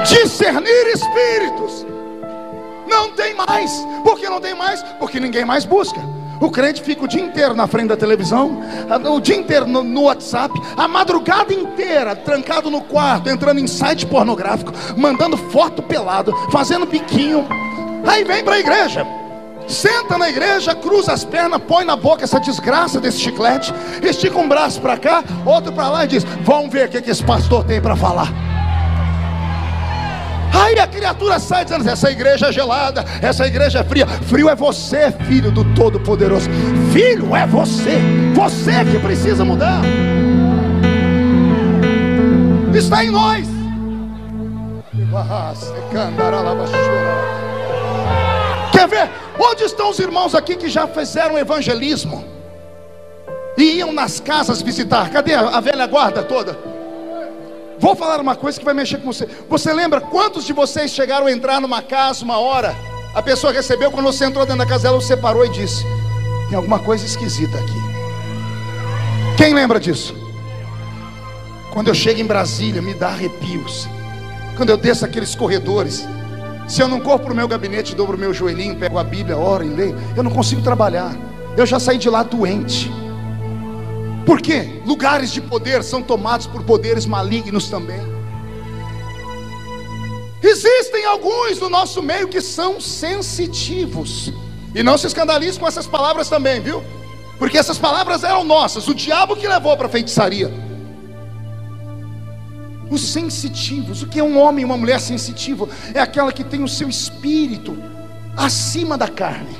Speaker 1: Discernir espíritos. Não tem mais. Por que não tem mais? Porque ninguém mais busca. O crente fica o dia inteiro na frente da televisão, o dia inteiro no WhatsApp, a madrugada inteira trancado no quarto, entrando em site pornográfico, mandando foto pelado, fazendo biquinho. Aí vem para a igreja, senta na igreja, cruza as pernas, põe na boca essa desgraça desse chiclete, estica um braço para cá, outro para lá e diz: vamos ver o que esse pastor tem para falar. Aí a criatura sai dizendo: essa igreja é gelada, essa igreja é fria. Frio é você, filho do Todo-Poderoso. Filho é você, você que precisa mudar. Está em nós. Quer ver? Onde estão os irmãos aqui que já fizeram evangelismo e iam nas casas visitar? Cadê a velha guarda toda? Vou falar uma coisa que vai mexer com você. Você lembra quantos de vocês chegaram a entrar numa casa uma hora? A pessoa recebeu, quando você entrou dentro da casa dela, você parou e disse: tem alguma coisa esquisita aqui. Quem lembra disso? Quando eu chego em Brasília, me dá arrepios. Quando eu desço aqueles corredores, se eu não corro para o meu gabinete, dobro o meu joelhinho, pego a Bíblia, oro e leio, eu não consigo trabalhar. Eu já saí de lá doente. Por quê? Lugares de poder são tomados por poderes malignos também. Existem alguns no nosso meio que são sensitivos. E não se escandalize com essas palavras também, viu? Porque essas palavras eram nossas, o diabo que levou para a feitiçaria. Os sensitivos. O que é um homem e uma mulher sensitivo? É aquela que tem o seu espírito acima da carne.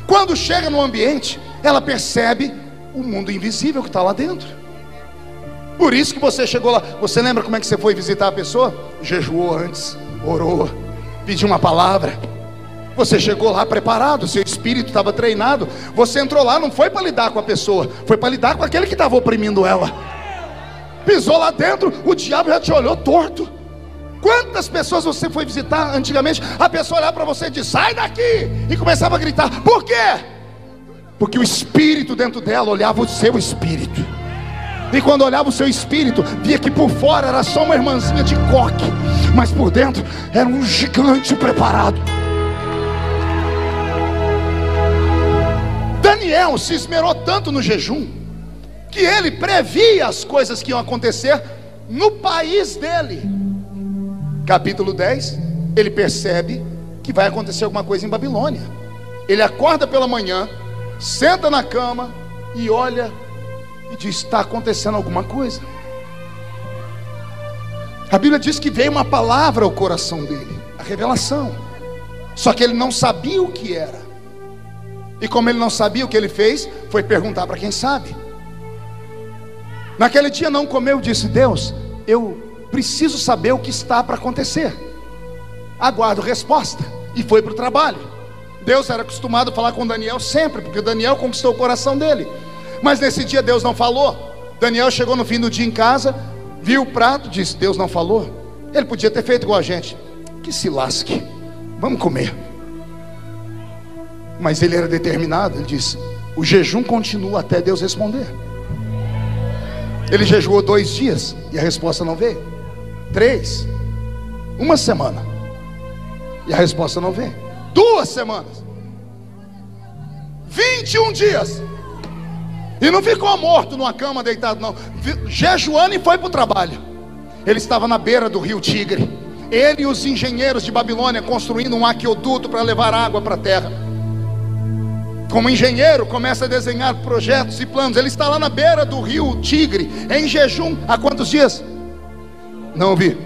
Speaker 1: Quando chega no ambiente, ela percebe o mundo invisível que está lá dentro. Por isso que você chegou lá. Você lembra como é que você foi visitar a pessoa? Jejuou antes, orou, pediu uma palavra. Você chegou lá preparado, seu espírito estava treinado. Você entrou lá, não foi para lidar com a pessoa, foi para lidar com aquele que estava oprimindo ela. Pisou lá dentro, o diabo já te olhou torto. Quantas pessoas você foi visitar antigamente? A pessoa olhava para você e dizia: sai daqui! E começava a gritar. Por quê? Porque o espírito dentro dela olhava o seu espírito. E quando olhava o seu espírito, via que por fora era só uma irmãzinha de coque, mas por dentro era um gigante preparado. Daniel se esmerou tanto no jejum que ele previa as coisas que iam acontecer no país dele. Capítulo 10, ele percebe que vai acontecer alguma coisa em Babilônia. Ele acorda pela manhã, senta na cama e olha e diz: está acontecendo alguma coisa. A Bíblia diz que veio uma palavra ao coração dele, a revelação. Só que ele não sabia o que era. E como ele não sabia, o que ele fez foi perguntar para quem sabe. Naquele dia não comeu, disse: Deus, eu preciso saber o que está para acontecer. Aguardo resposta. E foi para o trabalho. Deus era acostumado a falar com Daniel sempre, porque Daniel conquistou o coração dele. Mas nesse dia Deus não falou. Daniel chegou no fim do dia em casa, viu o prato, disse: Deus não falou. Ele podia ter feito igual a gente: que se lasque, vamos comer. Mas ele era determinado. Ele disse: o jejum continua até Deus responder. Ele jejuou 2 dias e a resposta não veio. 3, 1 semana e a resposta não veio. 2 semanas, 21 dias, e não ficou morto numa cama deitado não, jejuando, e foi para o trabalho. Ele estava na beira do rio Tigre, ele e os engenheiros de Babilônia construindo um aqueduto para levar água para a terra. Como engenheiro, começa a desenhar projetos e planos. Ele está lá na beira do rio Tigre, em jejum, há quantos dias? Não ouvi.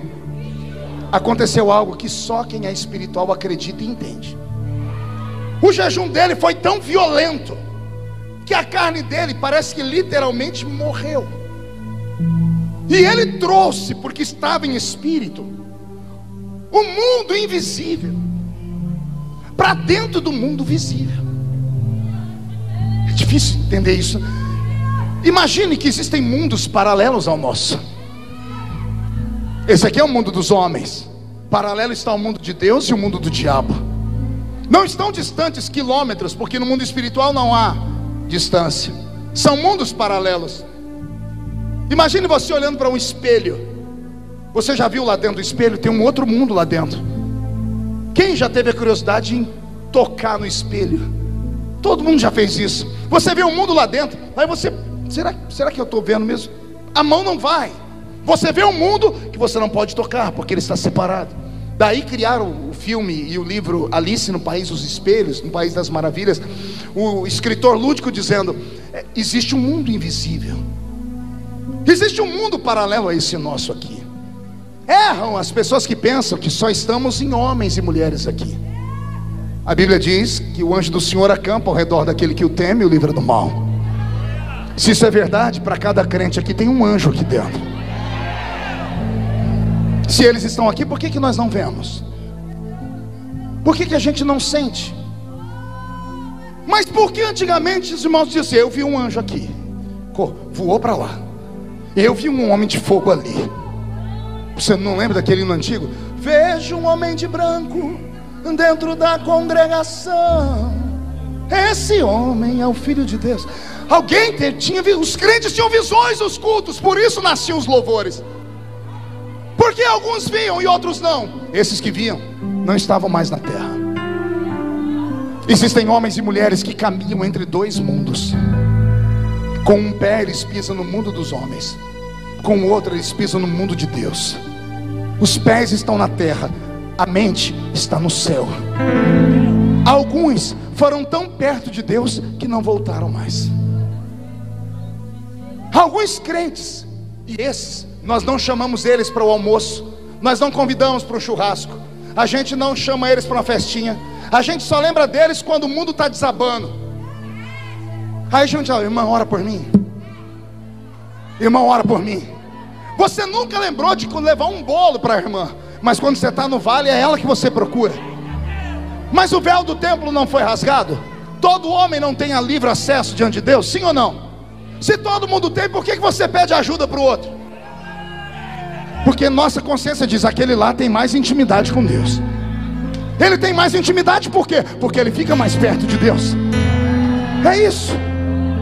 Speaker 1: Aconteceu algo que só quem é espiritual acredita e entende. O jejum dele foi tão violento que a carne dele parece que literalmente morreu. E ele trouxe, porque estava em espírito, o mundo invisível para dentro do mundo visível. É difícil entender isso. Imagine que existem mundos paralelos ao nosso. Esse aqui é o mundo dos homens. Paralelo está o mundo de Deus e o mundo do diabo. Não estão distantes quilômetros, porque no mundo espiritual não há distância. São mundos paralelos. Imagine você olhando para um espelho. Você já viu lá dentro do espelho? Tem um outro mundo lá dentro. Quem já teve a curiosidade em tocar no espelho? Todo mundo já fez isso. Você vê um mundo lá dentro, aí você, será que eu estou vendo mesmo? A mão não vai. Você vê um mundo que você não pode tocar, porque ele está separado. Daí criaram o filme e o livro Alice no País dos Espelhos, no País das Maravilhas. O escritor lúdico dizendo: existe um mundo invisível, existe um mundo paralelo a esse nosso aqui. Erram as pessoas que pensam que só estamos em homens e mulheres aqui. A Bíblia diz que o anjo do Senhor acampa ao redor daquele que o teme e o livra do mal. Se isso é verdade, para cada crente aqui tem um anjo aqui dentro. Se eles estão aqui, por que nós não vemos? Por que a gente não sente? Mas por que antigamente os irmãos diziam assim: eu vi um anjo aqui, voou para lá, eu vi um homem de fogo ali. Você não lembra daquele hino antigo? Vejo um homem de branco dentro da congregação, esse homem é o Filho de Deus. Os crentes tinham visões dos cultos, por isso nasciam os louvores. Porque alguns viam e outros não. Esses que viam não estavam mais na terra. Existem homens e mulheres que caminham entre dois mundos. Com um pé eles pisam no mundo dos homens, com o outro eles pisam no mundo de Deus. Os pés estão na terra, a mente está no céu. Alguns foram tão perto de Deus que não voltaram mais. Alguns crentes, e esses nós não chamamos eles para o almoço, nós não convidamos para o churrasco, a gente não chama eles para uma festinha, a gente só lembra deles quando o mundo está desabando. Aí a gente fala: irmão, ora por mim. Irmão, ora por mim. Você nunca lembrou de levar um bolo para a irmã, mas quando você está no vale é ela que você procura. Mas o véu do templo não foi rasgado? Todo homem não tem livre acesso diante de Deus, sim ou não? Se todo mundo tem, por que você pede ajuda para o outro? Porque nossa consciência diz: aquele lá tem mais intimidade com Deus. Ele tem mais intimidade por quê? Porque ele fica mais perto de Deus. É isso.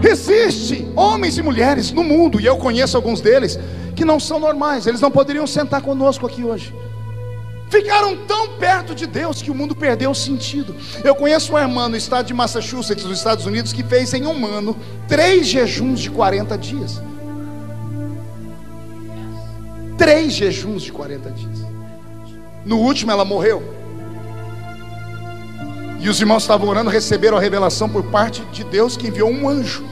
Speaker 1: Existem homens e mulheres no mundo, e eu conheço alguns deles, que não são normais. Eles não poderiam sentar conosco aqui hoje. Ficaram tão perto de Deus que o mundo perdeu o sentido. Eu conheço uma irmã no estado de Massachusetts, nos Estados Unidos, que fez em um ano 3 jejuns de 40 dias. 3 jejuns de 40 dias. No último ela morreu. E os irmãos estavam orando, receberam a revelação por parte de Deus, que enviou um anjo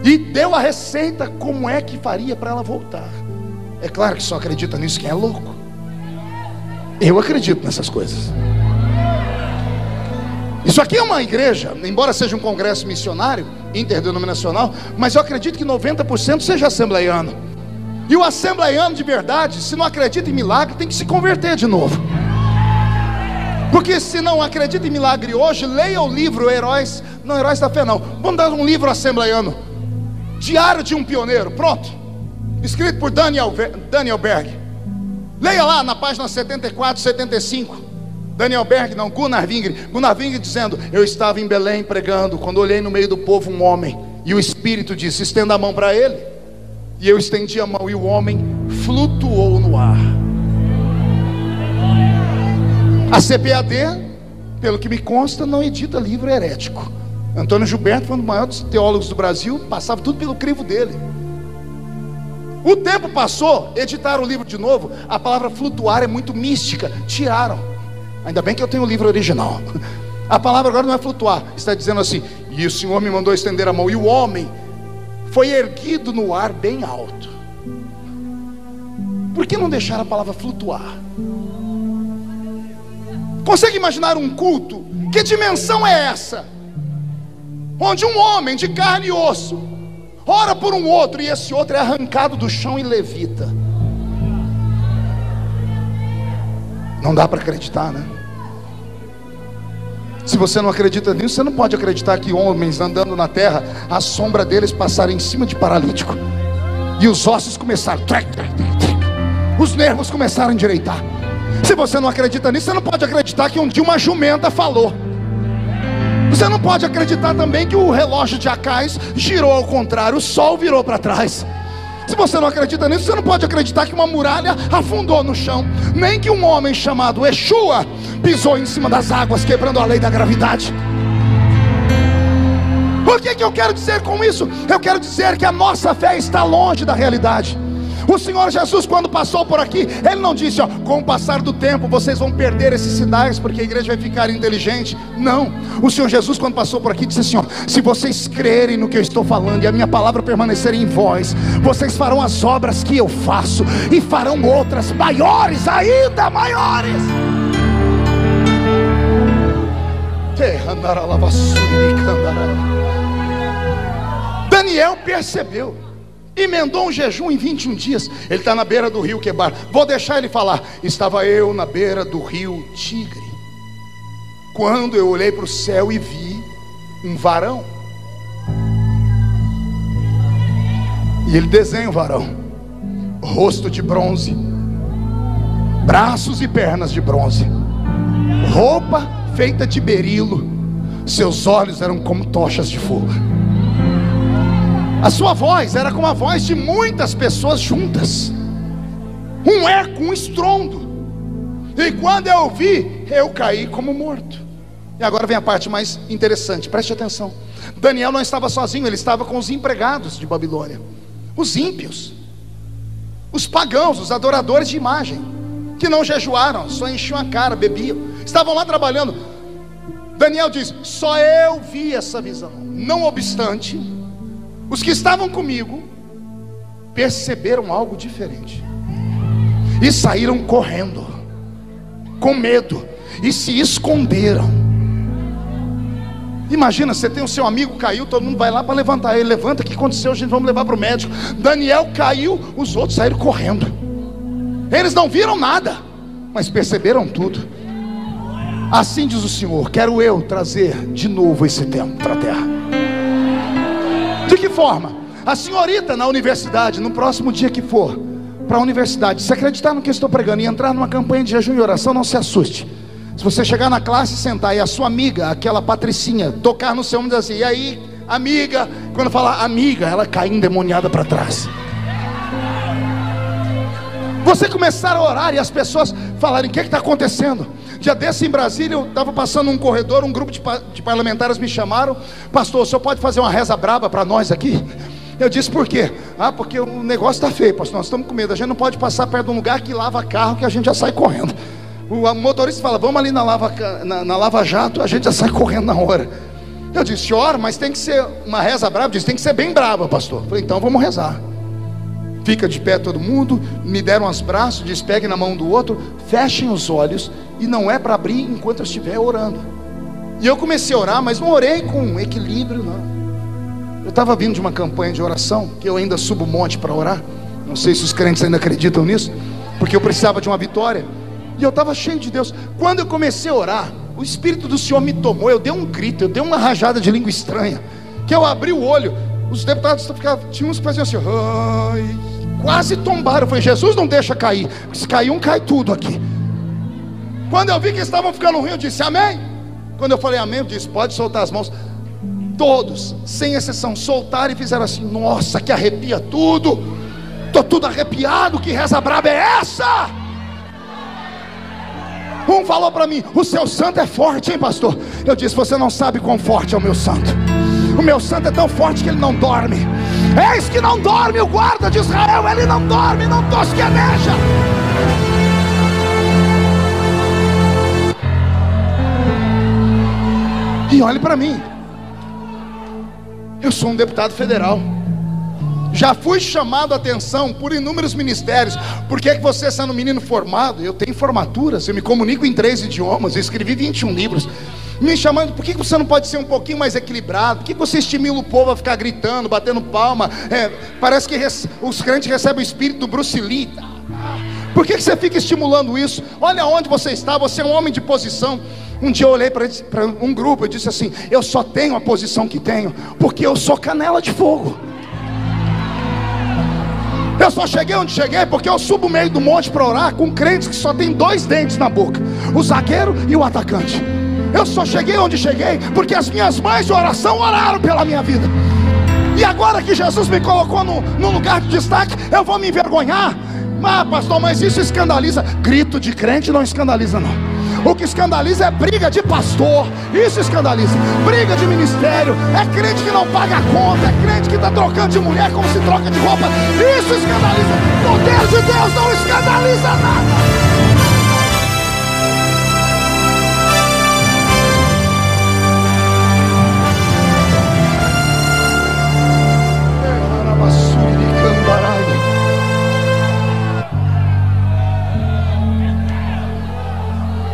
Speaker 1: e deu a receita como é que faria para ela voltar. É claro que só acredita nisso quem é louco. Eu acredito nessas coisas. Isso aqui é uma igreja, embora seja um congresso missionário, interdenominacional, mas eu acredito que 90% seja assembleiano. E o assembleiano de verdade, se não acredita em milagre, tem que se converter de novo. Porque se não acredita em milagre hoje, leia o livro Heróis da Fé não. Vamos dar um livro assembleiano, Diário de um Pioneiro, pronto, escrito por Daniel Berg. Leia lá na página 74, 75. Daniel Berg não, Gunnar Wingre dizendo: eu estava em Belém pregando, quando olhei no meio do povo um homem, e o Espírito disse: estenda a mão para ele. E eu estendi a mão, e o homem flutuou no ar. A CPAD, pelo que me consta, não edita livro herético. Antônio Gilberto foi um dos maiores teólogos do Brasil, passava tudo pelo crivo dele. O tempo passou, editaram o livro de novo. A palavra flutuar é muito mística, tiraram. Ainda bem que eu tenho o livro original. A palavra agora não é flutuar, está dizendo assim: e o Senhor me mandou estender a mão, e o homem foi erguido no ar bem alto. Por que não deixar a palavra flutuar? Consegue imaginar um culto? Que dimensão é essa? Onde um homem de carne e osso ora por um outro, e esse outro é arrancado do chão e levita. Não dá para acreditar, né? Se você não acredita nisso, você não pode acreditar que homens andando na terra, a sombra deles passarem em cima de paralítico, e os ossos começaram, os nervos começaram a endireitar. Se você não acredita nisso, você não pode acreditar que um dia uma jumenta falou. Você não pode acreditar também que o relógio de Acais girou ao contrário, o sol virou para trás. Se você não acredita nisso, você não pode acreditar que uma muralha afundou no chão, nem que um homem chamado Yeshua pisou em cima das águas, quebrando a lei da gravidade. O que eu quero dizer com isso? Eu quero dizer que a nossa fé está longe da realidade. O Senhor Jesus, quando passou por aqui, Ele não disse: ó, com o passar do tempo vocês vão perder esses sinais, porque a igreja vai ficar inteligente. Não, o Senhor Jesus, quando passou por aqui, disse assim: ó, se vocês crerem no que eu estou falando, e a minha palavra permanecer em vós, vocês farão as obras que eu faço, e farão outras maiores, ainda maiores. Daniel percebeu, emendou um jejum em 21 dias. Ele está na beira do rio Quebar. Vou deixar ele falar. Estava eu na beira do rio Tigre, quando eu olhei para o céu e vi um varão. E ele desenha o varão: rosto de bronze, braços e pernas de bronze, roupa feita de berilo, seus olhos eram como tochas de fogo. A sua voz era como a voz de muitas pessoas juntas, um eco, um estrondo. E quando eu ouvi, eu caí como morto. E agora vem a parte mais interessante, preste atenção. Daniel não estava sozinho, ele estava com os empregados de Babilônia, os ímpios, os pagãos, os adoradores de imagem, que não jejuaram, só enchiam a cara, bebiam, estavam lá trabalhando. Daniel diz: só eu vi essa visão. Não obstante, os que estavam comigo perceberam algo diferente e saíram correndo, com medo, e se esconderam. Imagina, você tem o seu amigo caiu, todo mundo vai lá para levantar ele. Levanta, o que aconteceu, gente? Vamos levar para o médico. Daniel caiu, os outros saíram correndo. Eles não viram nada, mas perceberam tudo. Assim diz o Senhor: quero eu trazer de novo esse tempo para a terra. De que forma? A senhorita na universidade, no próximo dia que for para a universidade, se acreditar no que eu estou pregando e entrar numa campanha de jejum e oração, não se assuste. Se você chegar na classe, sentar e a sua amiga, aquela patricinha, tocar no seu ombro e dizer assim: e aí, amiga? Quando falar amiga, ela cai endemoniada para trás. Você começar a orar e as pessoas falarem: o que está acontecendo? Dia desse em Brasília, eu estava passando um corredor, um grupo de parlamentares me chamaram: pastor, o senhor pode fazer uma reza braba para nós aqui? Eu disse: por quê? Porque o negócio está feio, pastor, nós estamos com medo, a gente não pode passar perto de um lugar que lava carro, que a gente já sai correndo. O motorista fala: vamos ali na Lava Jato, a gente já sai correndo na hora. Eu disse: ora, mas tem que ser uma reza braba. Eu disse: tem que ser bem braba, pastor. Eu falei: então vamos rezar. Fica de pé todo mundo, me deram os braços, diz: peguem na mão do outro, fechem os olhos, e não é para abrir enquanto eu estiver orando. E eu comecei a orar, mas não orei com equilíbrio, não. Eu estava vindo de uma campanha de oração, que eu ainda subo um monte para orar. Não sei se os crentes ainda acreditam nisso, porque eu precisava de uma vitória, e eu estava cheio de Deus. Quando eu comecei a orar, o Espírito do Senhor me tomou. Eu dei um grito, eu dei uma rajada de língua estranha, que eu abri o olho. Os deputados ficavam, tinha uns que faziam assim: ai, quase tombaram. Eu falei: Jesus, não deixa cair, se cair um, cai tudo aqui. Quando eu vi que eles estavam ficando ruim, eu disse: amém. Quando eu falei amém, eu disse: pode soltar as mãos. Todos, sem exceção, soltaram e fizeram assim: nossa, que arrepia tudo. Estou tudo arrepiado, que reza braba é essa? Um falou para mim: o seu santo é forte, hein, pastor? Eu disse: você não sabe quão forte é o meu santo. O meu santo é tão forte que ele não dorme. Eis que não dorme o guarda de Israel. Ele não dorme, não tosqueneja. E olhe para mim, eu sou um deputado federal, já fui chamado a atenção por inúmeros ministérios. Por que você, sendo um menino formado, eu tenho formaturas, eu me comunico em 3 idiomas, eu escrevi 21 livros, me chamando: por que você não pode ser um pouquinho mais equilibrado? Por que você estimula o povo a ficar gritando, batendo palma? Parece que os crentes recebem o espírito do Bruce Lee. Por que você fica estimulando isso? Olha onde você está, você é um homem de posição. Um dia eu olhei para um grupo e disse assim: eu só tenho a posição que tenho porque eu sou canela de fogo. Eu só cheguei onde cheguei porque eu subo o meio do monte para orar com crentes que só tem 2 dentes na boca, o zagueiro e o atacante. Eu só cheguei onde cheguei porque as minhas mães de oração oraram pela minha vida. E agora que Jesus me colocou no lugar de destaque, eu vou me envergonhar? Pastor, mas isso escandaliza. Grito de crente não escandaliza, não. O que escandaliza é briga de pastor. Isso escandaliza. Briga de ministério. É crente que não paga a conta. É crente que está trocando de mulher como se troca de roupa. Isso escandaliza. O poder de Deus não escandaliza nada.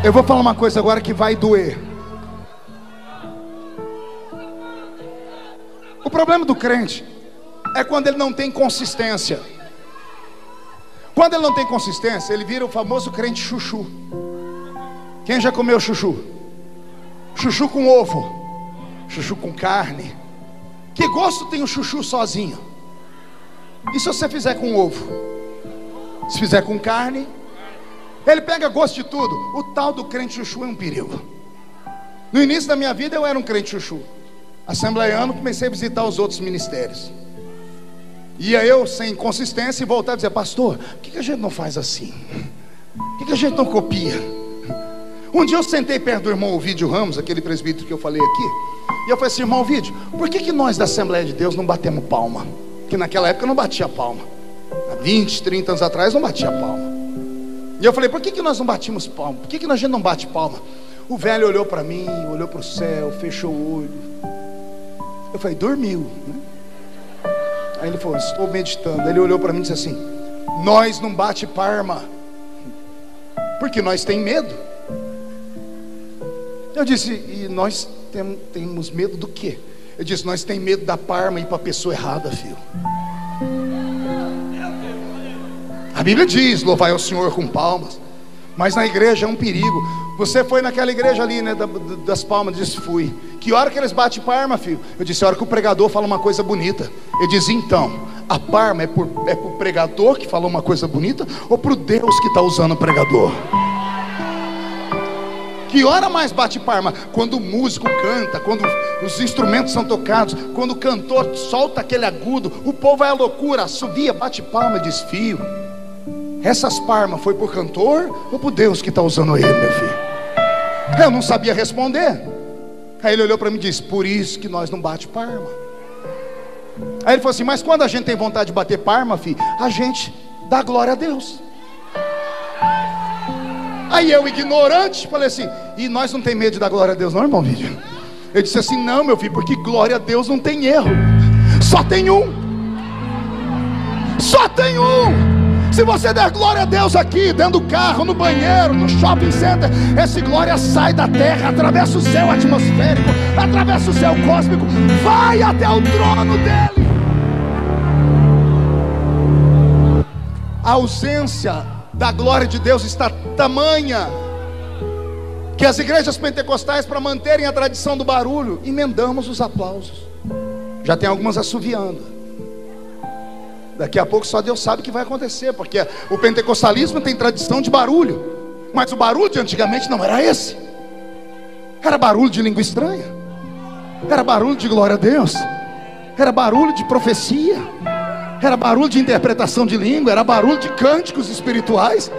Speaker 1: Eu vou falar uma coisa agora que vai doer. O problema do crente é quando ele não tem consistência. Quando ele não tem consistência, ele vira o famoso crente chuchu. Quem já comeu chuchu? Chuchu com ovo, chuchu com carne. Que gosto tem o chuchu sozinho? E se você fizer com ovo? Se fizer com carne, ele pega gosto de tudo. O tal do crente chuchu é um perigo. No início da minha vida eu era um crente chuchu. Assembleiano, comecei a visitar os outros ministérios. Ia eu sem consistência e voltar a dizer: pastor, por que a gente não faz assim? Por que a gente não copia? Um dia eu sentei perto do irmão Ovídio Ramos, aquele presbítero que eu falei aqui, e eu falei assim: irmão Ovídio, por que nós da Assembleia de Deus não batemos palma? Porque naquela época eu não batia palma. Há 20, 30 anos atrás eu não batia palma. E eu falei: por que nós não batimos palma? Por que a gente não bate palma? O velho olhou para mim, olhou para o céu, fechou o olho. Eu falei: dormiu, né? Aí ele falou: estou meditando. Aí ele olhou para mim e disse assim: nós não bate palma porque nós tem medo. Eu disse: e nós temos medo do quê? Eu disse: nós tem medo da palma ir para a pessoa errada, filho. A Bíblia diz: louvai ao Senhor com palmas. Mas na igreja é um perigo. Você foi naquela igreja ali, né, das palmas? Eu disse: fui. Que hora que eles batem palma, filho? Eu disse: a hora que o pregador fala uma coisa bonita. Ele diz: então, a palma é pro pregador que falou uma coisa bonita, ou pro Deus que está usando o pregador? Que hora mais bate palma? Quando o músico canta, quando os instrumentos são tocados, quando o cantor solta aquele agudo, o povo vai à loucura, assovia, bate palma e diz: filho, essas palmas foi por cantor ou por Deus que está usando ele, meu filho? Eu não sabia responder. Aí ele olhou para mim e disse: por isso que nós não bate palma. Aí ele falou assim: mas quando a gente tem vontade de bater palma, filho, a gente dá glória a Deus. Aí eu, ignorante, falei assim: e nós não tem medo de dar glória a Deus não, irmão Vídeo? Ele disse assim: não, meu filho, porque glória a Deus não tem erro. Só tem um. Só tem um. Se você der glória a Deus aqui, dentro do carro, no banheiro, no shopping center, essa glória sai da terra, atravessa o céu atmosférico, atravessa o céu cósmico, vai até o trono dele. A ausência da glória de Deus está tamanha que as igrejas pentecostais, para manterem a tradição do barulho, emendamos os aplausos. Já tem algumas assoviando. Daqui a pouco só Deus sabe o que vai acontecer, porque o pentecostalismo tem tradição de barulho, mas o barulho de antigamente não era esse. Era barulho de língua estranha, era barulho de glória a Deus, era barulho de profecia, era barulho de interpretação de língua, era barulho de cânticos espirituais.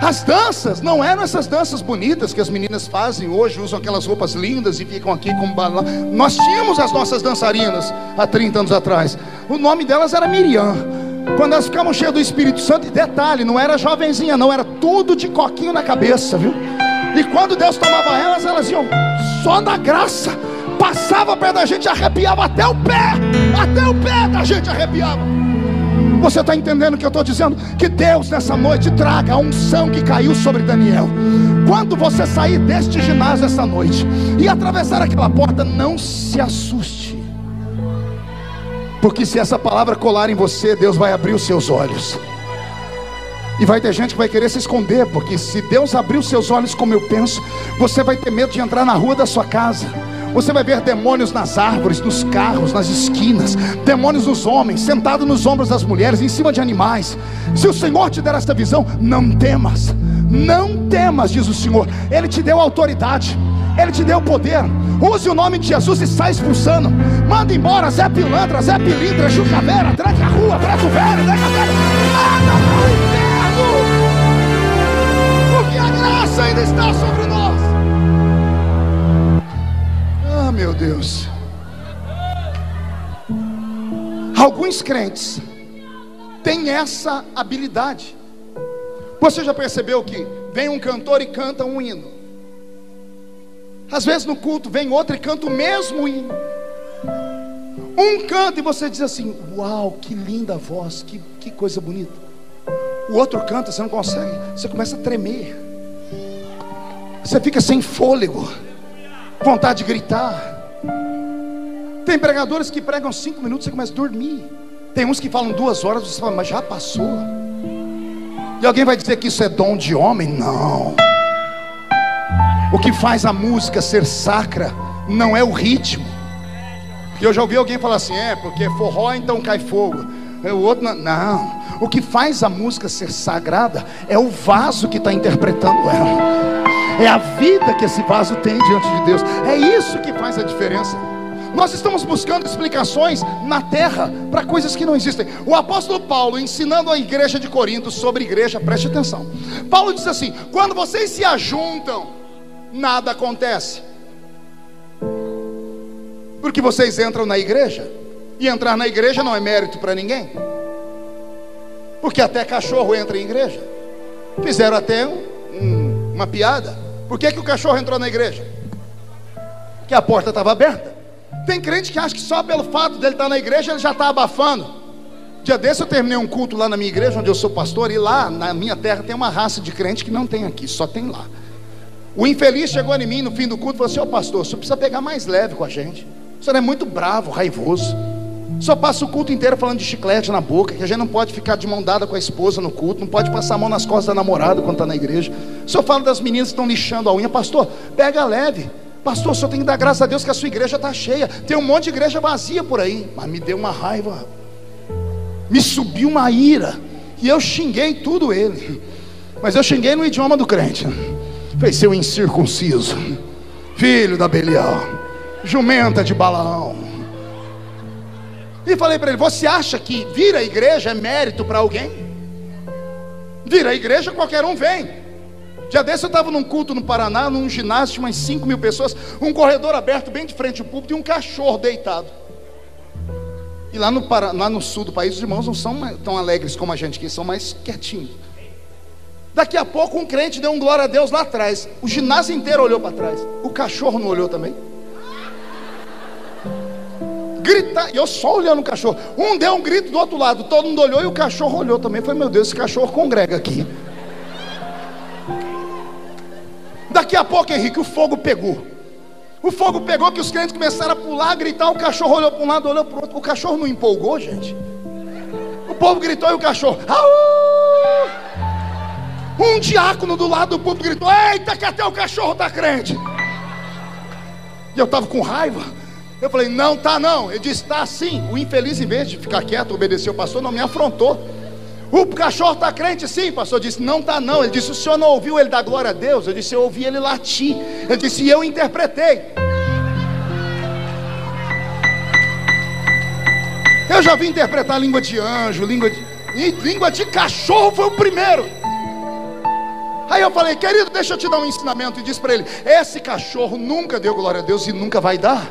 Speaker 1: As danças não eram essas danças bonitas que as meninas fazem hoje, usam aquelas roupas lindas e ficam aqui como balão. Nós tínhamos as nossas dançarinas há 30 anos atrás. O nome delas era Miriam. Quando elas ficavam cheias do Espírito Santo, e detalhe, não era jovenzinha não, era tudo de coquinho na cabeça, viu? E quando Deus tomava elas, elas iam só na graça. Passava perto da gente, arrepiava até o pé da gente arrepiava. Você está entendendo o que eu estou dizendo? Que Deus nessa noite traga a unção que caiu sobre Daniel. Quando você sair deste ginásio essa noite e atravessar aquela porta, não se assuste, porque se essa palavra colar em você, Deus vai abrir os seus olhos. E vai ter gente que vai querer se esconder, porque se Deus abrir os seus olhos como eu penso, você vai ter medo de entrar na rua da sua casa. Você vai ver demônios nas árvores, nos carros, nas esquinas, demônios nos homens, sentados nos ombros das mulheres, em cima de animais. Se o Senhor te der esta visão, não temas, não temas, diz o Senhor. Ele te deu autoridade, Ele te deu poder. Use o nome de Jesus e sai expulsando. Manda embora Zé Pilantra, Zé Pilintra, Jucaveira, tranca a rua, Preto Velho, tranca a velha. Manda para o inferno, porque a graça ainda está sobre nós. Ah, meu Deus. Alguns crentes têm essa habilidade. Você já percebeu que vem um cantor e canta um hino? Às vezes no culto vem outro e canta o mesmo hino. Um canta e você diz assim: uau, que linda voz, que coisa bonita. O outro canta, você não consegue, você começa a tremer, você fica sem fôlego, vontade de gritar. Tem pregadores que pregam 5 minutos, você começa a dormir. Tem uns que falam 2 horas, você fala: mas já passou. E alguém vai dizer que isso é dom de homem? Não. O que faz a música ser sacra não é o ritmo. E eu já ouvi alguém falar assim: é porque forró então cai fogo. O outro não. O que faz a música ser sagrada é o vaso que está interpretando ela. É a vida que esse vaso tem diante de Deus. É isso que faz a diferença. Nós estamos buscando explicações na terra para coisas que não existem. O apóstolo Paulo, ensinando a igreja de Corinto sobre igreja, preste atenção. Paulo diz assim: quando vocês se ajuntam, nada acontece, porque vocês entram na igreja, e entrar na igreja não é mérito para ninguém, porque até cachorro entra em igreja. Fizeram até uma piada: por que o cachorro entrou na igreja? Porque a porta estava aberta. Tem crente que acha que só pelo fato dele estar na igreja ele já está abafando. Dia desse eu terminei um culto lá na minha igreja, onde eu sou pastor, e lá na minha terra tem uma raça de crente que não tem aqui, só tem lá. O infeliz chegou em mim no fim do culto e falou assim: ô pastor, o senhor precisa pegar mais leve com a gente, o senhor é muito bravo, raivoso, só passa o culto inteiro falando de chiclete na boca, que a gente não pode ficar de mão dada com a esposa no culto, não pode passar a mão nas costas da namorada quando está na igreja. O senhor fala das meninas que estão lixando a unha. Pastor, pega leve. Pastor, o senhor tem que dar graças a Deus que a sua igreja está cheia. Tem um monte de igreja vazia por aí. Mas me deu uma raiva, me subiu uma ira, e eu xinguei tudo ele. Mas eu xinguei no idioma do crente. Fez seu incircunciso, filho da Belial, jumenta de Balaão. E falei para ele: você acha que vir à igreja é mérito para alguém? Vir à igreja qualquer um vem. Dia desse eu estava num culto no Paraná, num ginásio de umas 5.000 pessoas, um corredor aberto bem de frente ao púlpito e um cachorro deitado. E lá no sul do país os irmãos não são tão alegres como a gente aqui, são mais quietinhos. Daqui a pouco um crente deu um glória a Deus lá atrás, o ginásio inteiro olhou para trás. O cachorro não olhou também? Gritar, e eu só olhando o cachorro. Um deu um grito do outro lado, todo mundo olhou e o cachorro olhou também. Eu falei: meu Deus, esse cachorro congrega aqui. Daqui a pouco, Henrique, o fogo pegou. O fogo pegou que os crentes começaram a pular, a gritar. O cachorro olhou para um lado, olhou para o outro. O cachorro não empolgou, gente. O povo gritou e o cachorro: au! Um diácono do lado do púlpito gritou: eita, que até o cachorro está crente. E eu estava com raiva. Eu falei: não está não. Ele disse: está sim. O infeliz, em vez de ficar quieto, obedecer o pastor, não me afrontou. O cachorro está crente sim, pastor. Disse: não está não. Ele disse: o senhor não ouviu ele dar glória a Deus? Eu disse: eu ouvi ele latir. Ele disse: e eu interpretei. Eu já vi interpretar língua de anjo, língua de cachorro foi o primeiro. Aí eu falei: querido, deixa eu te dar um ensinamento. E disse para ele: esse cachorro nunca deu glória a Deus e nunca vai dar.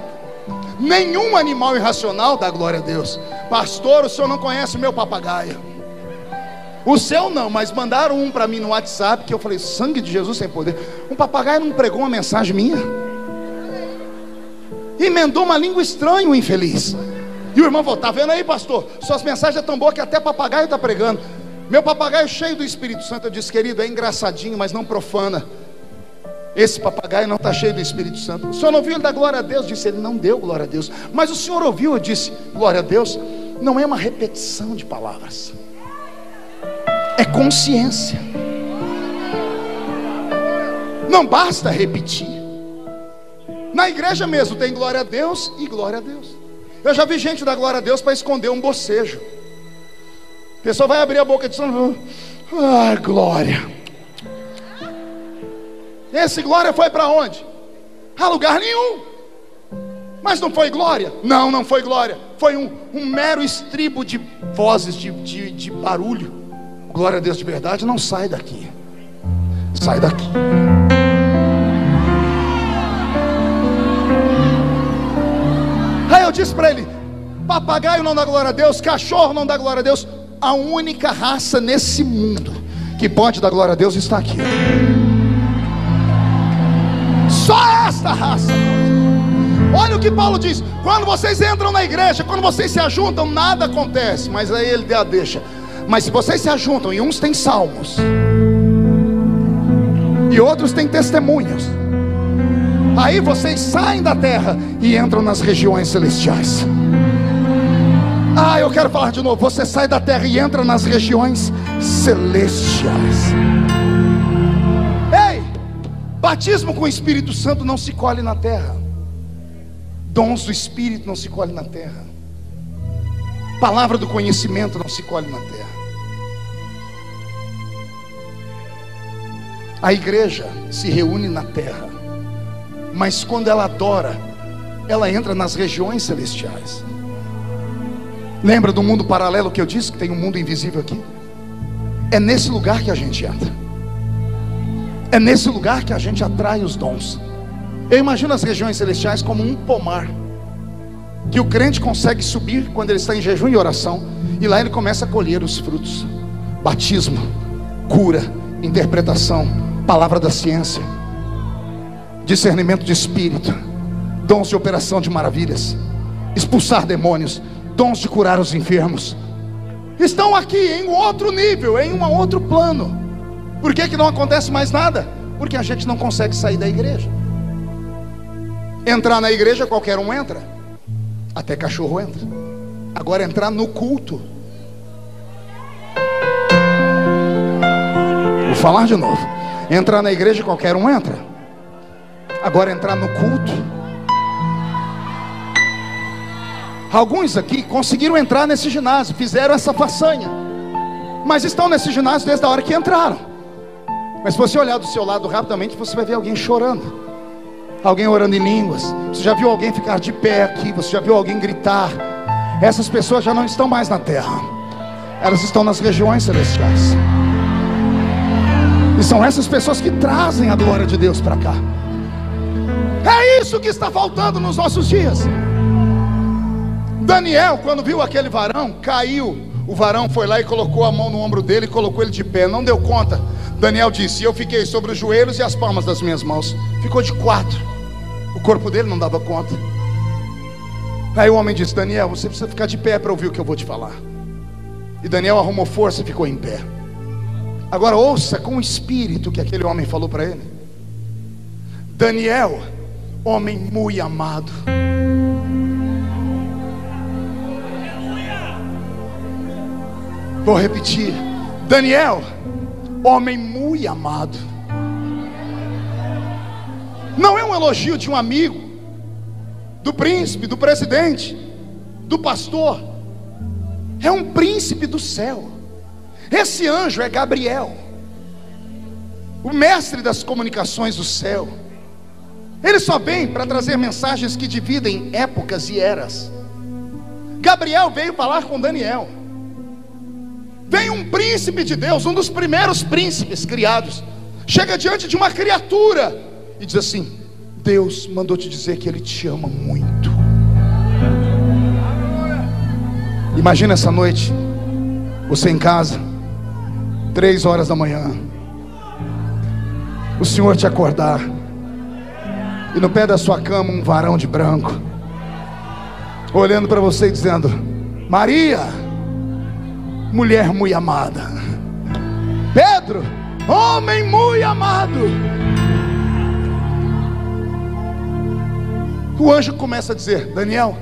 Speaker 1: Nenhum animal irracional dá glória a Deus. Pastor, o senhor não conhece o meu papagaio. O seu não, mas mandaram um para mim no WhatsApp, que eu falei: sangue de Jesus tem poder. Um papagaio não pregou uma mensagem minha, emendou uma língua estranha, o infeliz. E o irmão falou: tá vendo aí, pastor, suas mensagens é tão boas que até papagaio está pregando. Meu papagaio cheio do Espírito Santo. Eu disse: querido, é engraçadinho, mas não profana. Esse papagaio não está cheio do Espírito Santo. O senhor não ouviu ele dar glória a Deus? Disse: ele não deu glória a Deus. Mas o senhor ouviu? Eu disse: glória a Deus não é uma repetição de palavras, é consciência. Não basta repetir. Na igreja mesmo tem glória a Deus e glória a Deus. Eu já vi gente dar glória a Deus para esconder um bocejo. A pessoa vai abrir a boca e diz: ah, glória. Esse glória foi para onde? A lugar nenhum. Mas não foi glória? Não, não foi glória. Foi um mero estribo de vozes, de barulho. Glória a Deus de verdade não sai daqui. Sai daqui. Aí eu disse para ele: papagaio não dá glória a Deus, cachorro não dá glória a Deus. A única raça nesse mundo que pode dar glória a Deus está aqui. Só esta raça. Olha o que Paulo diz: quando vocês entram na igreja, quando vocês se ajuntam, nada acontece. Mas aí ele deixa. Mas se vocês se ajuntam, e uns têm salmos e outros têm testemunhos, aí vocês saem da terra e entram nas regiões celestiais. Eu quero falar de novo. Você sai da terra e entra nas regiões celestiais. Ei, batismo com o Espírito Santo não se colhe na terra. Dons do Espírito não se colhe na terra. Palavra do conhecimento não se colhe na terra. A igreja se reúne na terra, mas quando ela adora, ela entra nas regiões celestiais. Lembra do mundo paralelo que eu disse que tem um mundo invisível aqui? É nesse lugar que a gente entra. É nesse lugar que a gente atrai os dons. Eu imagino as regiões celestiais como um pomar, que o crente consegue subir quando ele está em jejum e oração, e lá ele começa a colher os frutos: batismo, cura, interpretação, palavra da ciência, discernimento de espírito, dons de operação de maravilhas, expulsar demônios, dons de curar os enfermos. Estão aqui em um outro nível, em um outro plano. Por que não acontece mais nada? Porque a gente não consegue sair da igreja. Entrar na igreja qualquer um entra, até cachorro entra. Agora entrar no culto, vou falar de novo. Entrar na igreja qualquer um entra. Agora entrar no culto, alguns aqui conseguiram entrar nesse ginásio, fizeram essa façanha, mas estão nesse ginásio desde a hora que entraram. Mas se você olhar do seu lado rapidamente, você vai ver alguém chorando, alguém orando em línguas. Você já viu alguém ficar de pé aqui? Você já viu alguém gritar? Essas pessoas já não estão mais na terra, elas estão nas regiões celestiais. E são essas pessoas que trazem a glória de Deus para cá. É isso que está faltando nos nossos dias. Daniel, quando viu aquele varão, caiu. O varão foi lá e colocou a mão no ombro dele e colocou ele de pé. Não deu conta. Daniel disse: eu fiquei sobre os joelhos e as palmas das minhas mãos. Ficou de quatro. O corpo dele não dava conta. Aí o homem disse: Daniel, você precisa ficar de pé para ouvir o que eu vou te falar. E Daniel arrumou força e ficou em pé. Agora ouça com o espírito que aquele homem falou para ele. Daniel, homem muito amado. Vou repetir. Daniel, homem muito amado. Não é um elogio de um amigo, do príncipe, do presidente, do pastor. É um príncipe do céu. Esse anjo é Gabriel, o mestre das comunicações do céu. Ele só vem para trazer mensagens que dividem épocas e eras. Gabriel veio falar com Daniel. Vem um príncipe de Deus, um dos primeiros príncipes criados, chega diante de uma criatura e diz assim: Deus mandou te dizer que Ele te ama muito. Imagina essa noite, você em casa, 3 horas da manhã, o Senhor te acordar, e no pé da sua cama um varão de branco, olhando para você e dizendo: Maria, mulher muito amada. Pedro, homem muito amado. O anjo começa a dizer: Daniel,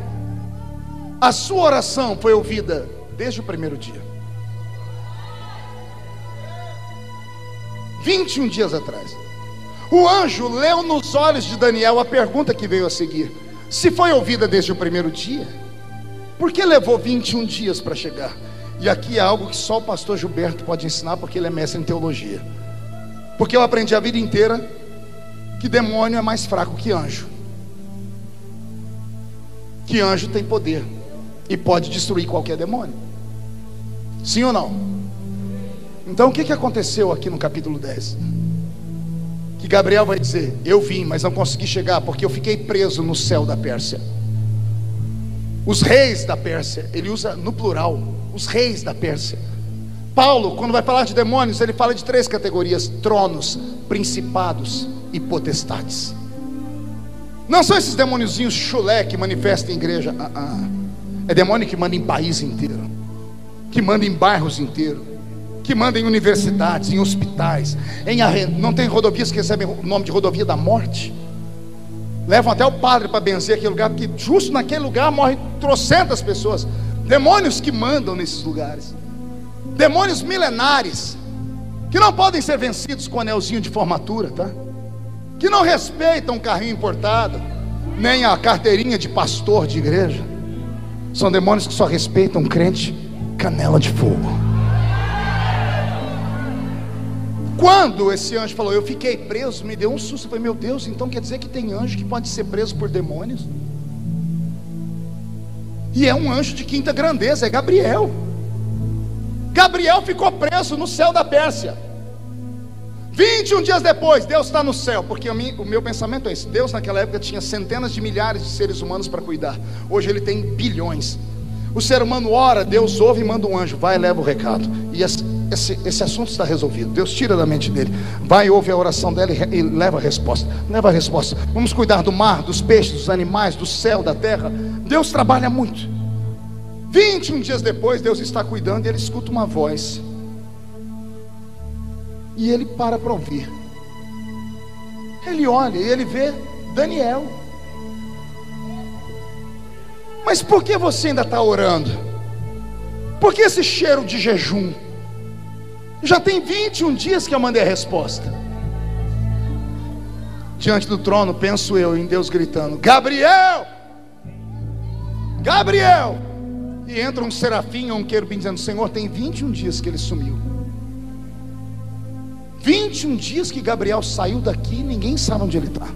Speaker 1: a sua oração foi ouvida desde o primeiro dia. 21 dias atrás. O anjo leu nos olhos de Daniel a pergunta que veio a seguir: se foi ouvida desde o primeiro dia, por que levou 21 dias para chegar? E aqui é algo que só o pastor Gilberto pode ensinar, porque ele é mestre em teologia. Porque eu aprendi a vida inteira que demônio é mais fraco que anjo. Que anjo tem poder e pode destruir qualquer demônio. Sim ou não? Então o que aconteceu aqui no capítulo 10? Que Gabriel vai dizer: eu vim, mas não consegui chegar, porque eu fiquei preso no céu da Pérsia. Os reis da Pérsia, ele usa no plural, os reis da Pérsia. Paulo, quando vai falar de demônios, ele fala de 3 categorias: tronos, principados e potestades. Não são esses demôniozinhos chulé que manifestam em igreja. É demônio que manda em país inteiro, que manda em bairros inteiros, que manda em universidades, em hospitais, não tem rodovias que recebem o nome de rodovia da morte. Levam até o padre para benzer aquele lugar, porque justo naquele lugar morrem trocentas pessoas. Demônios que mandam nesses lugares, demônios milenares, que não podem ser vencidos com anelzinho de formatura, tá? Que não respeitam o carrinho importado, nem a carteirinha de pastor de igreja. São demônios que só respeitam crente canela de fogo. Quando esse anjo falou: eu fiquei preso, me deu um susto. Eu falei: meu Deus, então quer dizer que tem anjo que pode ser preso por demônios? E é um anjo de quinta grandeza, é Gabriel. Gabriel ficou preso no céu da Pérsia. 21 dias depois, Deus está no céu. Porque o meu pensamento é esse: Deus naquela época tinha centenas de milhares de seres humanos para cuidar. Hoje Ele tem bilhões. O ser humano ora, Deus ouve e manda um anjo, vai e leva o recado. E esse assunto está resolvido. Deus tira da mente dele, vai, ouve a oração dela e leva a resposta. Leva a resposta. Vamos cuidar do mar, dos peixes, dos animais, do céu, da terra. Deus trabalha muito. 21 dias depois, Deus está cuidando e ele escuta uma voz. E ele para ouvir. Ele olha e ele vê Daniel. Mas por que você ainda está orando? Por que esse cheiro de jejum? Já tem 21 dias que eu mandei a resposta. Diante do trono, penso eu em Deus gritando: Gabriel! Gabriel! E entra um serafim ou um querubim dizendo: Senhor, tem 21 dias que ele sumiu. 21 dias que Gabriel saiu daqui e ninguém sabe onde ele está.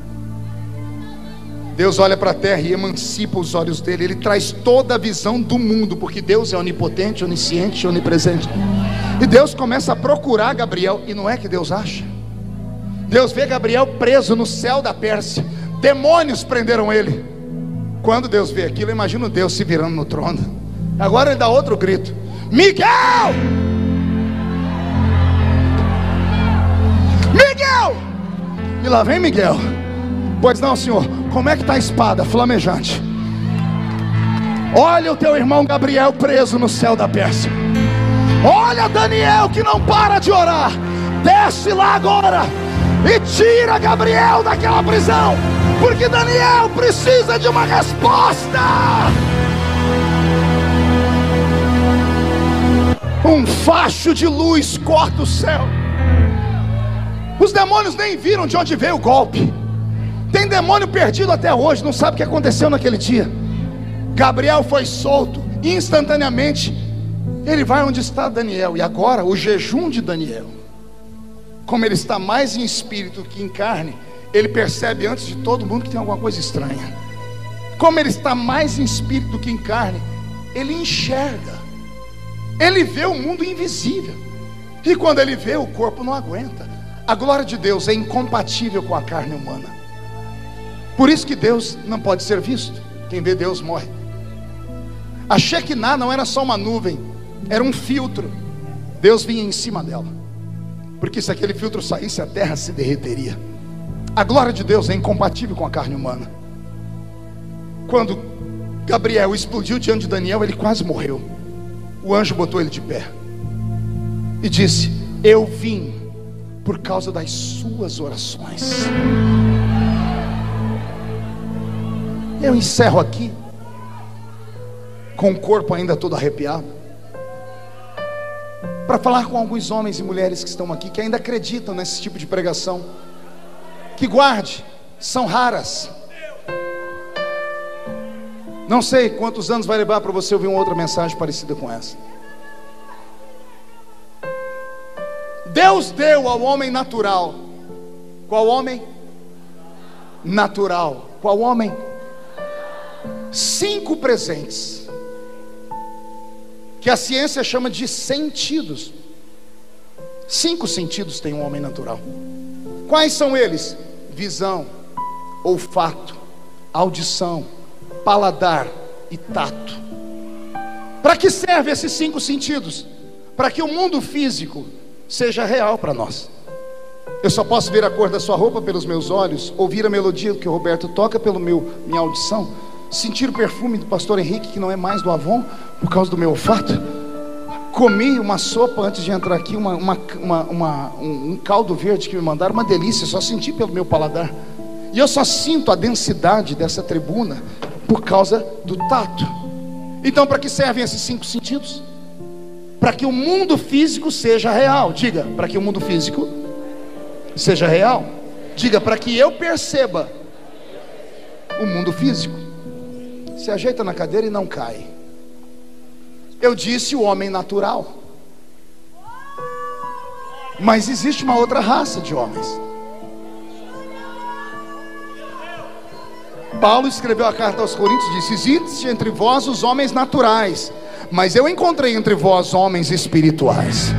Speaker 1: Deus olha para a terra e emancipa os olhos dele. Ele traz toda a visão do mundo, porque Deus é onipotente, onisciente, onipresente. E Deus começa a procurar Gabriel. E não é que Deus acha. Deus vê Gabriel preso no céu da Pérsia. Demônios prenderam ele. Quando Deus vê aquilo, eu imagino Deus se virando no trono. Agora ele dá outro grito: Miguel! Miguel! E lá vem Miguel. Pois não, Senhor. Como é que está a espada flamejante? Olha o teu irmão Gabriel preso no céu da Pérsia. Olha Daniel que não para de orar. Desce lá agora e tira Gabriel daquela prisão, porque Daniel precisa de uma resposta. Um facho de luz corta o céu. Os demônios nem viram de onde veio o golpe. Tem demônio perdido até hoje, não sabe o que aconteceu naquele dia. Gabriel foi solto instantaneamente. Ele vai onde está Daniel. E agora o jejum de Daniel, como ele está mais em espírito que em carne, ele percebe antes de todo mundo que tem alguma coisa estranha. Como ele está mais em espírito que em carne, ele enxerga. Ele vê o mundo invisível. E quando ele vê, o corpo não aguenta. A glória de Deus é incompatível com a carne humana. Por isso que Deus não pode ser visto. Quem vê Deus morre. A Shekinah não era só uma nuvem, era um filtro. Deus vinha em cima dela, porque se aquele filtro saísse, a terra se derreteria. A glória de Deus é incompatível com a carne humana. Quando Gabriel explodiu diante de Daniel, ele quase morreu. O anjo botou ele de pé e disse: eu vim por causa das suas orações. Eu encerro aqui com o corpo ainda todo arrepiado, para falar com alguns homens e mulheres que estão aqui, que ainda acreditam nesse tipo de pregação. Que guarde, são raras. Não sei quantos anos vai levar para você ouvir uma outra mensagem parecida com essa. Deus deu ao homem natural. Qual homem? Natural. Qual homem? 5 presentes, que a ciência chama de sentidos. 5 sentidos tem um homem natural. Quais são eles? Visão, olfato, audição, paladar e tato. Para que servem esses 5 sentidos? Para que o mundo físico seja real para nós. Eu só posso ver a cor da sua roupa pelos meus olhos, ouvir a melodia que o Roberto toca pela minha audição, sentir o perfume do pastor Henrique, que não é mais do Avon, por causa do meu olfato. Comi uma sopa antes de entrar aqui, um caldo verde que me mandaram, uma delícia, só senti pelo meu paladar. E eu só sinto a densidade dessa tribuna por causa do tato. Então, para que servem esses 5 sentidos? Para que o mundo físico seja real. Diga, para que o mundo físico seja real. Diga, para que eu perceba o mundo físico. Se ajeita na cadeira e não cai. Eu disse o homem natural, mas existe uma outra raça de homens. Paulo escreveu a carta aos Coríntios e disse: existe entre vós os homens naturais, mas eu encontrei entre vós homens espirituais.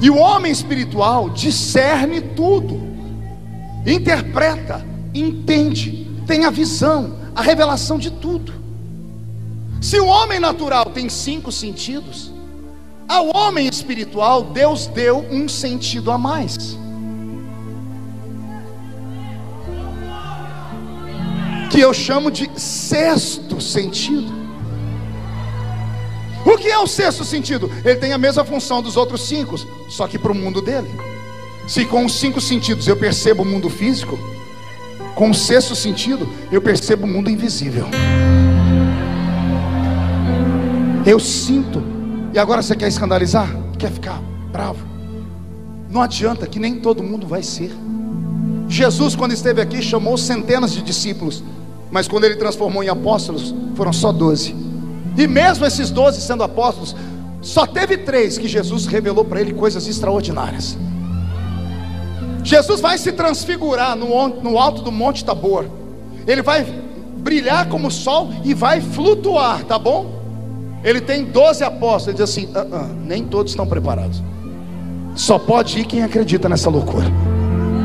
Speaker 1: E o homem espiritual discerne tudo, interpreta, entende, tem a visão, a revelação de tudo. Se o homem natural tem 5 sentidos, ao homem espiritual Deus deu um sentido a mais, que eu chamo de sexto sentido. O que é o sexto sentido? Ele tem a mesma função dos outros 5, só que para o mundo dele. Se com os 5 sentidos eu percebo o mundo físico, com o sexto sentido eu percebo o mundo invisível. Eu sinto. E agora você quer escandalizar? Quer ficar bravo? Não adianta, que nem todo mundo vai ser. Jesus, quando esteve aqui, chamou centenas de discípulos, mas quando ele transformou em apóstolos, foram só 12. E mesmo esses 12 sendo apóstolos, só teve 3 que Jesus revelou para ele coisas extraordinárias. Jesus vai se transfigurar no alto do Monte Tabor. Ele vai brilhar como o sol e vai flutuar, tá bom? Ele tem 12 apóstolos. Ele diz assim: nem todos estão preparados. Só pode ir quem acredita nessa loucura.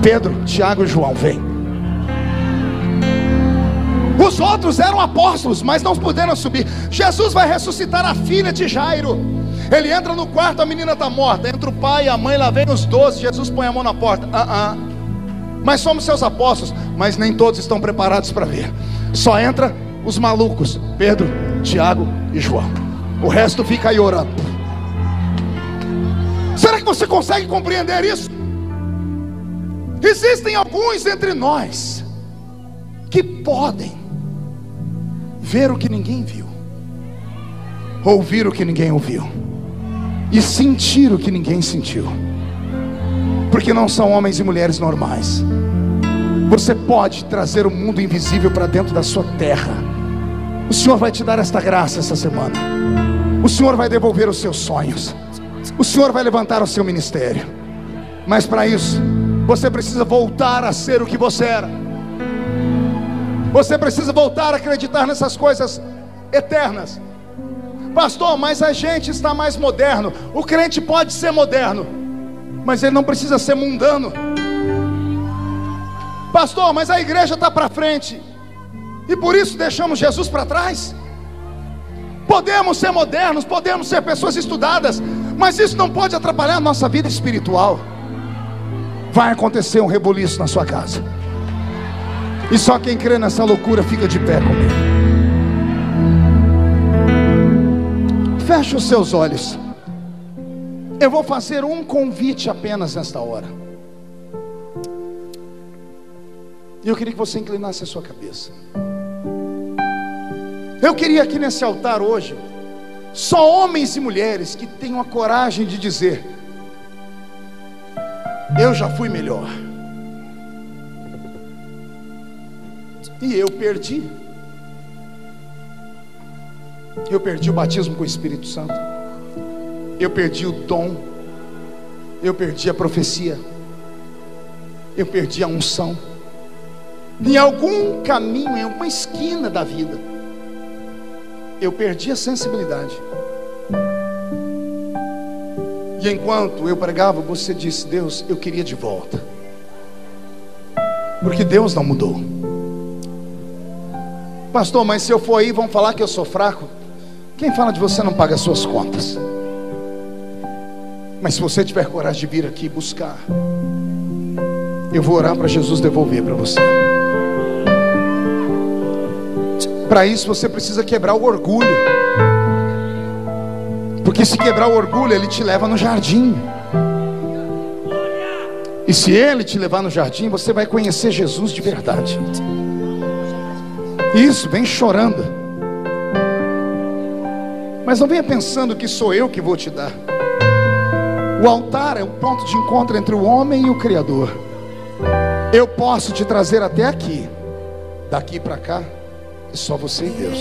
Speaker 1: Pedro, Tiago e João, vem. Os outros eram apóstolos, mas não puderam subir. Jesus vai ressuscitar a filha de Jairo. Ele entra no quarto, a menina está morta. Entra o pai e a mãe, lá vem os 12. Jesus põe a mão na porta. Mas somos seus apóstolos, mas nem todos estão preparados para ver. Só entra os malucos, Pedro, Tiago e João. O resto fica aí orando. Será que você consegue compreender isso? Existem alguns entre nós que podem ver o que ninguém viu, ouvir o que ninguém ouviu e sentir o que ninguém sentiu, porque não são homens e mulheres normais. Você pode trazer o mundo invisível para dentro da sua terra. O Senhor vai te dar esta graça essa semana. O Senhor vai devolver os seus sonhos. O Senhor vai levantar o seu ministério. Mas para isso, você precisa voltar a ser o que você era. Você precisa voltar a acreditar nessas coisas eternas. Pastor, mas a gente está mais moderno. O crente pode ser moderno, mas ele não precisa ser mundano. Pastor, mas a igreja está para frente e por isso deixamos Jesus para trás. Podemos ser modernos, podemos ser pessoas estudadas, mas isso não pode atrapalhar a nossa vida espiritual. Vai acontecer um rebuliço na sua casa, e só quem crê nessa loucura fica de pé comigo. Feche os seus olhos. Eu vou fazer um convite apenas nesta hora. E eu queria que você inclinasse a sua cabeça. Eu queria aqui nesse altar hoje só homens e mulheres que tenham a coragem de dizer: eu já fui melhor. E eu perdi. Eu perdi o batismo com o Espírito Santo. Eu perdi o dom. Eu perdi a profecia. Eu perdi a unção. Em algum caminho, em alguma esquina da vida, eu perdi a sensibilidade. E enquanto eu pregava, você disse: Deus, eu queria de volta. Porque Deus não mudou. Pastor, mas se eu for aí, vão falar que eu sou fraco. Quem fala de você não paga as suas contas. Mas se você tiver coragem de vir aqui buscar, eu vou orar para Jesus devolver para você. Para isso você precisa quebrar o orgulho. Porque se quebrar o orgulho, ele te leva no jardim. E se ele te levar no jardim, você vai conhecer Jesus de verdade. Isso, vem chorando. Mas não venha pensando que sou eu que vou te dar. O altar é o ponto de encontro entre o homem e o Criador. Eu posso te trazer até aqui. Daqui para cá é só você e Deus.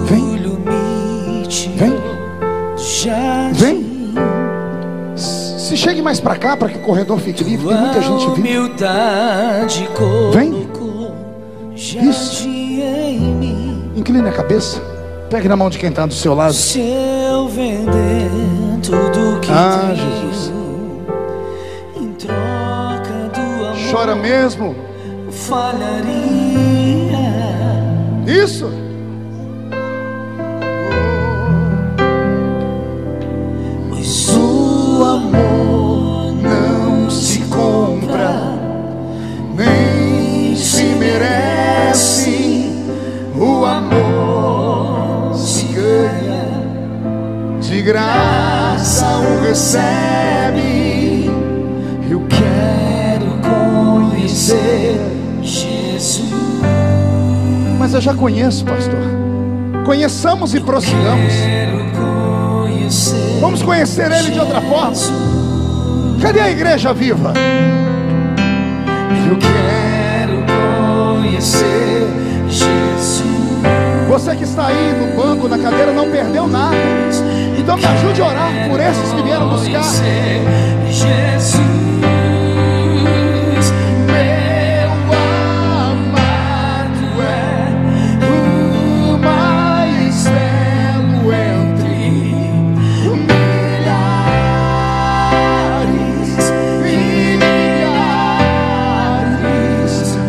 Speaker 1: Vem. Vem. Vem. Se chega Chegue mais para cá para que o corredor fique livre. Tem muita gente vindo. Vem. Isso. Incline a cabeça. Pegue na mão de quem está do seu lado.
Speaker 2: Se eu vender tudo que tenho,
Speaker 1: Jesus,
Speaker 2: em troca do amor,
Speaker 1: chora mesmo.
Speaker 2: falharia.
Speaker 1: Isso.
Speaker 2: Pois o amor
Speaker 1: Não se compra, nem se merece. O amor se ganha, de graça o recebe.
Speaker 2: eu quero conhecer Jesus.
Speaker 1: Mas eu já conheço, pastor. Conheçamos e prossigamos.
Speaker 2: Quero conhecer.
Speaker 1: Vamos conhecer Ele de outra forma. Cadê a igreja viva?
Speaker 2: Eu quero conhecer Jesus.
Speaker 1: Você que está aí no banco, na cadeira, não perdeu nada. Então me ajude a orar por esses que vieram buscar.
Speaker 2: Jesus,
Speaker 1: Meu amado é o mais belo entre milhares e milhares.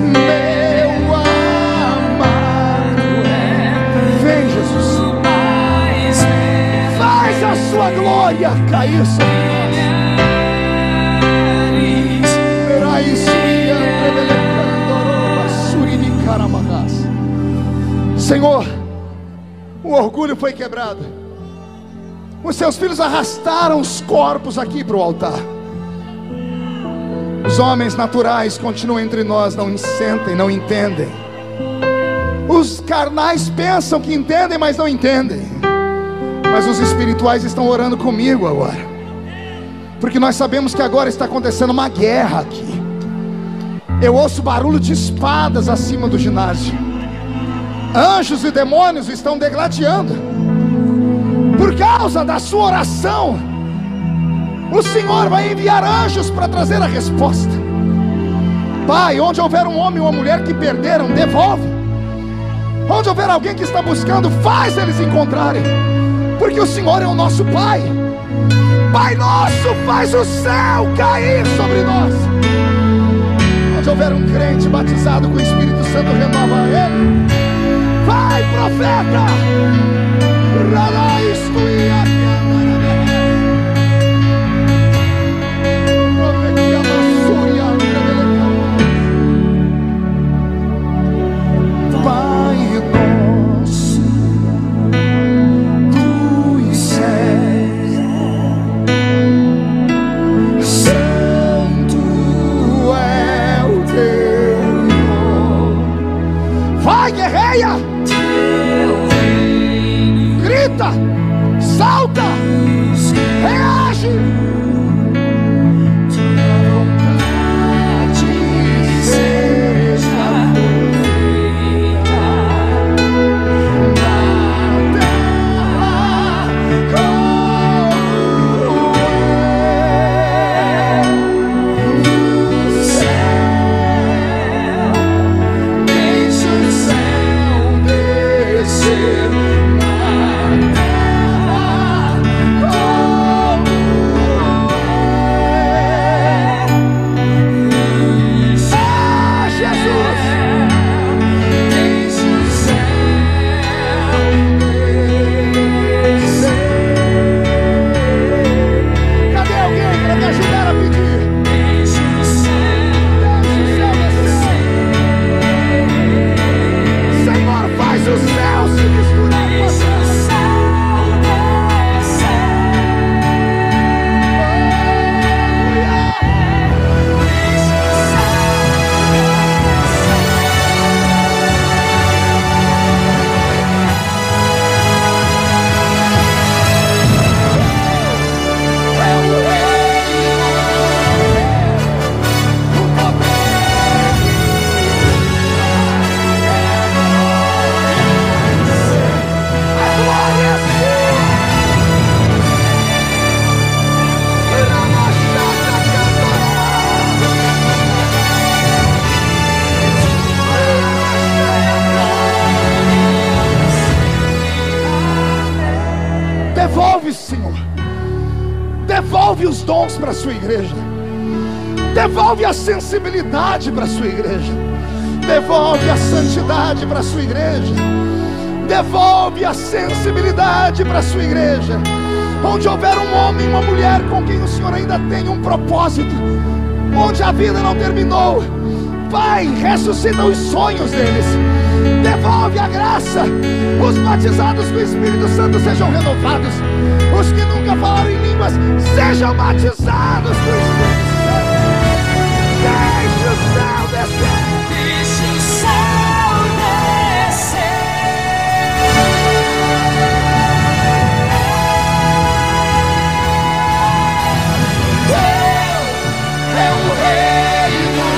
Speaker 1: Meu amado é. Vem, Jesus. Faz a sua glória cair sobre nós. Senhor, o orgulho foi quebrado. Os seus filhos arrastaram os corpos aqui para o altar. Os homens naturais continuam entre nós, não sentem, não entendem. Os carnais pensam que entendem, mas não entendem. Mas os espirituais estão orando comigo agora, porque nós sabemos que agora está acontecendo uma guerra aqui. Eu ouço barulho de espadas acima do ginásio. Anjos e demônios estão degladiando. Por causa da sua oração, o Senhor vai enviar anjos para trazer a resposta. Pai, onde houver um homem ou uma mulher que perderam, devolve. Onde houver alguém que está buscando, faz eles encontrarem. Porque o Senhor é o nosso Pai. Pai nosso, faz o céu cair sobre nós. Onde houver um crente batizado com o Espírito Santo, renova ele. Vai, profeta! Pai nosso dos céus, santo é o teu nome. Vai, guerreia! Grita, salta, reage. Tua vontade seja feita na terra como no céu. Deixa o céu descer. Devolve, Senhor. Devolve os dons para a sua igreja. Devolve a sensibilidade para a sua igreja. Devolve a santidade para a sua igreja. Devolve a sensibilidade para a sua igreja. Onde houver um homem e uma mulher com quem o Senhor ainda tem um propósito, onde a vida não terminou, Pai, ressuscita os sonhos deles. Devolve a graça. Os batizados com o Espírito Santo sejam renovados. Os que nunca falaram em línguas sejam batizados com o Espírito Santo. Deixe o céu descer.
Speaker 2: Deixe o céu descer. Teu é o reino,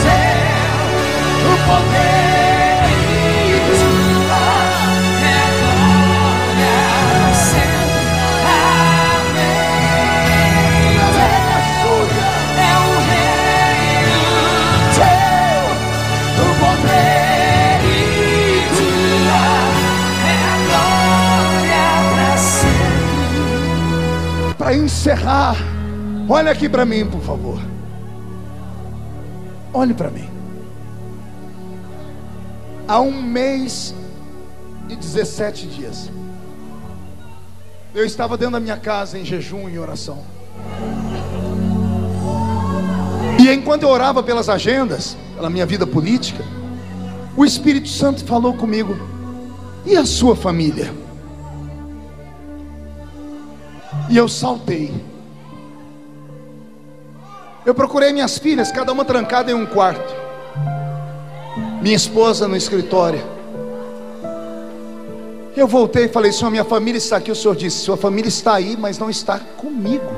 Speaker 2: teu o poder.
Speaker 1: Para encerrar, olha aqui para mim, por favor. Olhe para mim. Há 1 mês e 17 dias, eu estava dentro da minha casa em jejum e oração. E enquanto eu orava pelas agendas, pela minha vida política, o Espírito Santo falou comigo: e a sua família? E eu saltei. Eu procurei minhas filhas, cada uma trancada em um quarto, minha esposa no escritório. Eu voltei e falei: Senhor, minha família está aqui. O Senhor disse: sua família está aí, mas não está comigo.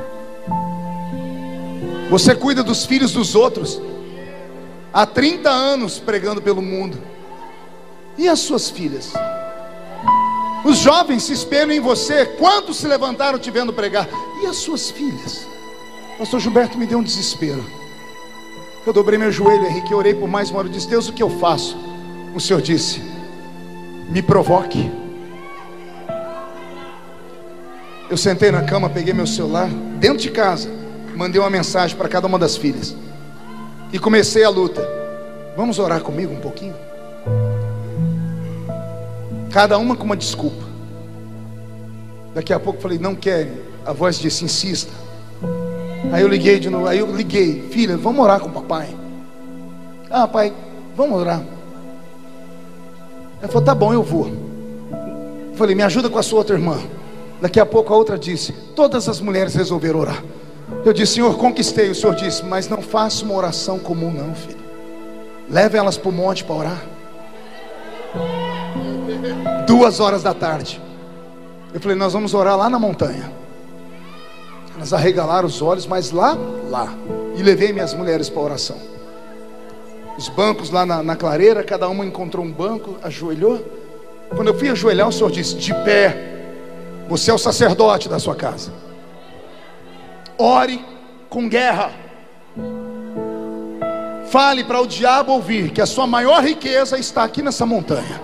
Speaker 1: Você cuida dos filhos dos outros há 30 anos pregando pelo mundo. E as suas filhas? Os jovens se espelham em você. Quantos se levantaram te vendo pregar? E as suas filhas? Pastor Gilberto, me deu um desespero. Eu dobrei meu joelho, Henrique, orei por mais uma hora. Eu disse: Deus, o que eu faço? O Senhor disse: me provoque. Eu sentei na cama, peguei meu celular, dentro de casa, mandei uma mensagem para cada uma das filhas e comecei a luta. Vamos orar comigo um pouquinho? Cada uma com uma desculpa. Daqui a pouco falei: não querem. A voz disse: insista. Aí eu liguei de novo. Aí eu liguei: filha, vamos orar com o papai. Ah, pai, vamos orar. Ela falou: tá bom, eu vou. Eu falei: me ajuda com a sua outra irmã. Daqui a pouco a outra disse: todas as mulheres resolveram orar. Eu disse: Senhor, conquistei. O Senhor disse: mas não faça uma oração comum não, filho. Leve elas para o monte para orar. 2 horas da tarde. Eu falei: nós vamos orar lá na montanha. Elas arregalaram os olhos, mas lá. E levei minhas mulheres para a oração. Os bancos lá na clareira, cada uma encontrou um banco, ajoelhou. Quando eu fui ajoelhar, o Senhor disse: de pé. Você é o sacerdote da sua casa. Ore com guerra. Fale para o diabo ouvir que a sua maior riqueza está aqui nessa montanha.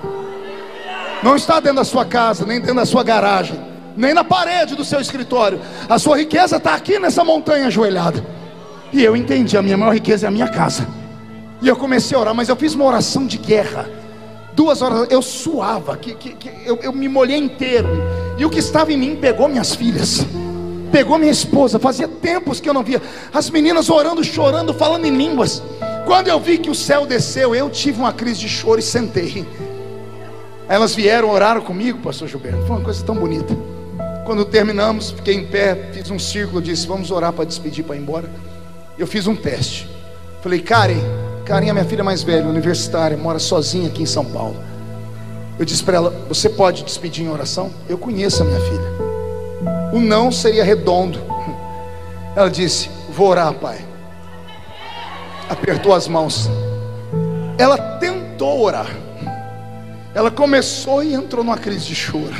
Speaker 1: Não está dentro da sua casa, nem dentro da sua garagem, nem na parede do seu escritório. A sua riqueza está aqui nessa montanha ajoelhada. E eu entendi: a minha maior riqueza é a minha casa. E eu comecei a orar, mas eu fiz uma oração de guerra. 2 horas, eu suava, eu me molhei inteiro. E o que estava em mim pegou minhas filhas, pegou minha esposa. Fazia tempos que eu não via as meninas orando, chorando, falando em línguas. Quando eu vi que o céu desceu, eu tive uma crise de choro e sentei. Elas vieram, oraram comigo, pastor Gilberto. Foi uma coisa tão bonita. Quando terminamos, fiquei em pé, fiz um círculo, disse: vamos orar para despedir, para ir embora. Eu fiz um teste. Falei: Karen, é minha filha mais velha, universitária, mora sozinha aqui em São Paulo. Eu disse para ela: você pode despedir em oração? Eu conheço a minha filha. O não seria redondo. Ela disse: vou orar, pai. Apertou as mãos. Ela tentou orar. Ela começou e entrou numa crise de choro.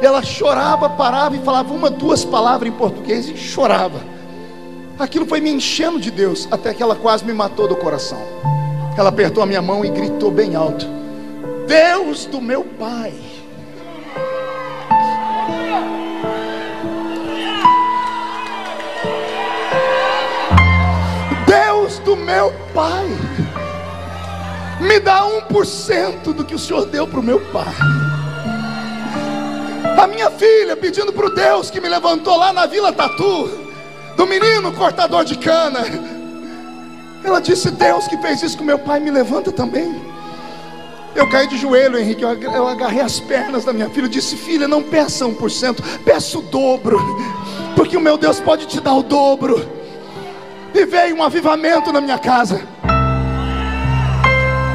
Speaker 1: Ela chorava, parava e falava 1, 2 palavras em português e chorava. Aquilo foi me enchendo de Deus, até que ela quase me matou do coração. Ela apertou a minha mão e gritou bem alto: Deus do meu pai, Meu pai, me dá 1% do que o Senhor deu para o meu pai. A minha filha pedindo para o Deus que me levantou lá na Vila Tatu, do menino cortador de cana, ela disse: Deus que fez isso com meu pai, me levanta também. Eu caí de joelho, Henrique, eu agarrei as pernas da minha filha, eu disse: filha, não peça 1%, peça o dobro, porque o meu Deus pode te dar o dobro. E veio um avivamento na minha casa.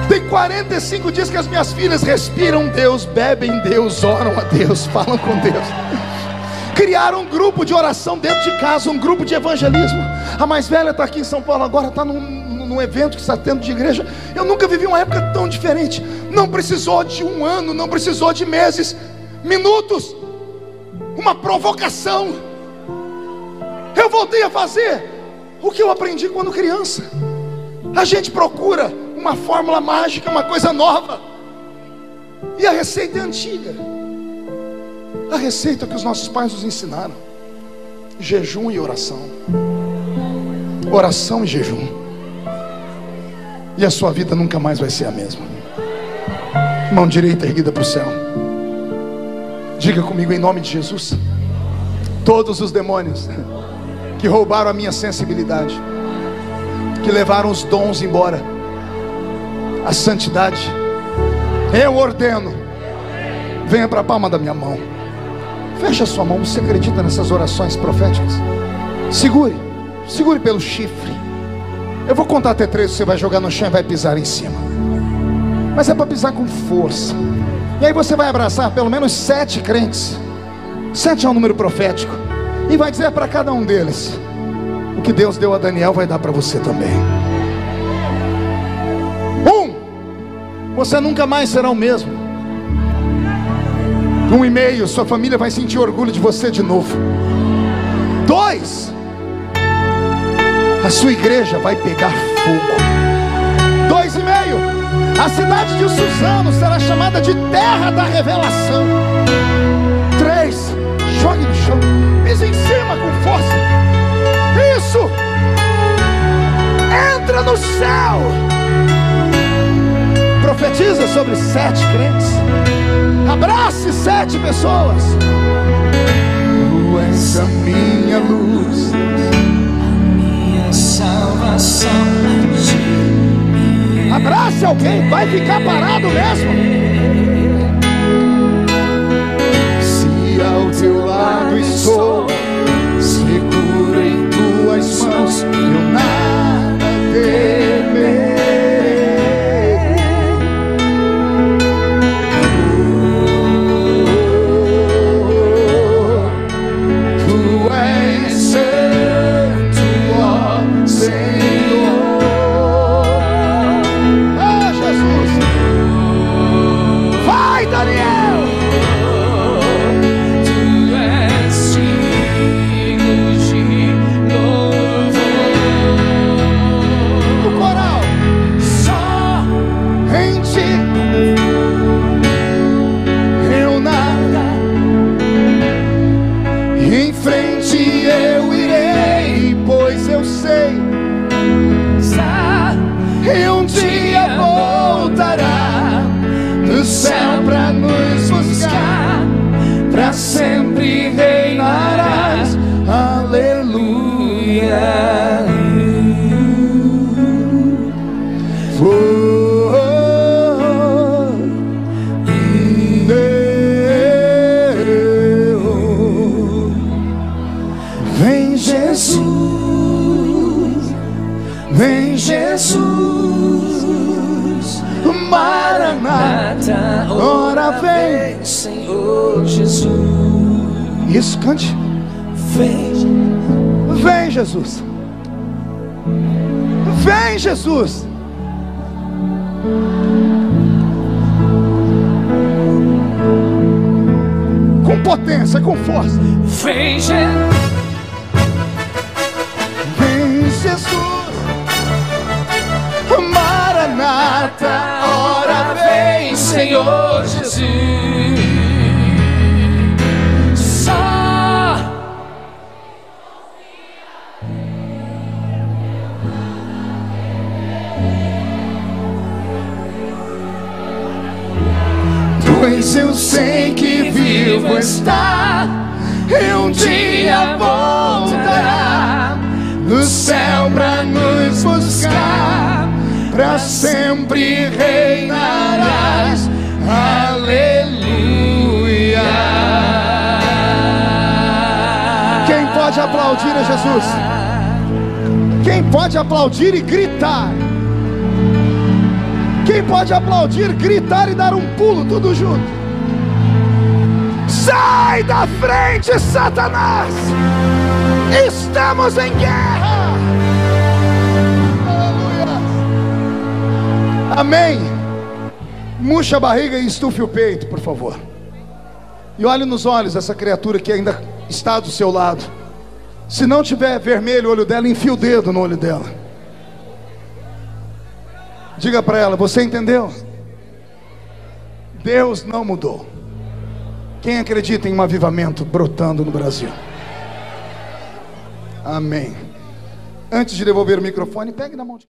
Speaker 1: Tem 45 dias que as minhas filhas respiram Deus, bebem Deus, oram a Deus, falam com Deus. Criaram um grupo de oração dentro de casa, um grupo de evangelismo. A mais velha está aqui em São Paulo agora, está num evento que está tendo de igreja. Eu nunca vivi uma época tão diferente. Não precisou de um ano, não precisou de meses, minutos, uma provocação. Eu voltei a fazer o que eu aprendi quando criança. A gente procura uma fórmula mágica, uma coisa nova, e a receita é antiga. A receita que os nossos pais nos ensinaram: jejum e oração. Oração e jejum, e a sua vida nunca mais vai ser a mesma. Mão direita erguida para o céu. Diga comigo, em nome de Jesus: todos os demônios que roubaram a minha sensibilidade, que levaram os dons embora, a santidade, eu ordeno, venha para a palma da minha mão. Feche a sua mão. Você acredita nessas orações proféticas? Segure pelo chifre. Eu vou contar até 3, você vai jogar no chão e vai pisar em cima, mas é para pisar com força. E aí você vai abraçar pelo menos 7 crentes. 7 é um número profético, e vai dizer para cada um deles: o que Deus deu a Daniel vai dar para você também. Você nunca mais será o mesmo. 1,5, sua família vai sentir orgulho de você de novo. 2, a sua igreja vai pegar fogo. 2,5, a cidade de Suzano será chamada de terra da revelação. 3, jogue no chão, pise em cima com força. Isso, entra no céu. Profetiza sobre 7 crentes. Abrace 7 pessoas. Tu és a minha luz,
Speaker 2: a minha salvação.
Speaker 1: Abrace alguém, vai ficar parado mesmo. Se ao teu lado estou, seguro em tuas mãos, eu nada temerei.
Speaker 2: Sempre reinarás, aleluia.
Speaker 1: Vem Jesus, vem Jesus, Maranata, ora vem,
Speaker 2: Senhor Jesus.
Speaker 1: Isso, cante. Vem Jesus, vem Jesus. Com potência, com força.
Speaker 2: Vem Jesus,
Speaker 1: vem Jesus, Maranata,
Speaker 2: ora vem, Senhor Jesus.
Speaker 1: está, e um dia voltará do céu pra nos buscar, pra sempre reinarás. Aleluia. Quem pode aplaudir a Jesus? Quem pode aplaudir e gritar? Quem pode aplaudir, gritar e dar um pulo, tudo junto? Sai da frente, Satanás! Estamos em guerra! Aleluia! Amém! Murcha a barriga e estufe o peito, por favor. E olhe nos olhos dessa criatura que ainda está do seu lado. Se não tiver vermelho o olho dela, enfia o dedo no olho dela. Diga para ela: você entendeu? Deus não mudou. Quem acredita em um avivamento brotando no Brasil? Amém. Antes de devolver o microfone, pegue na mão de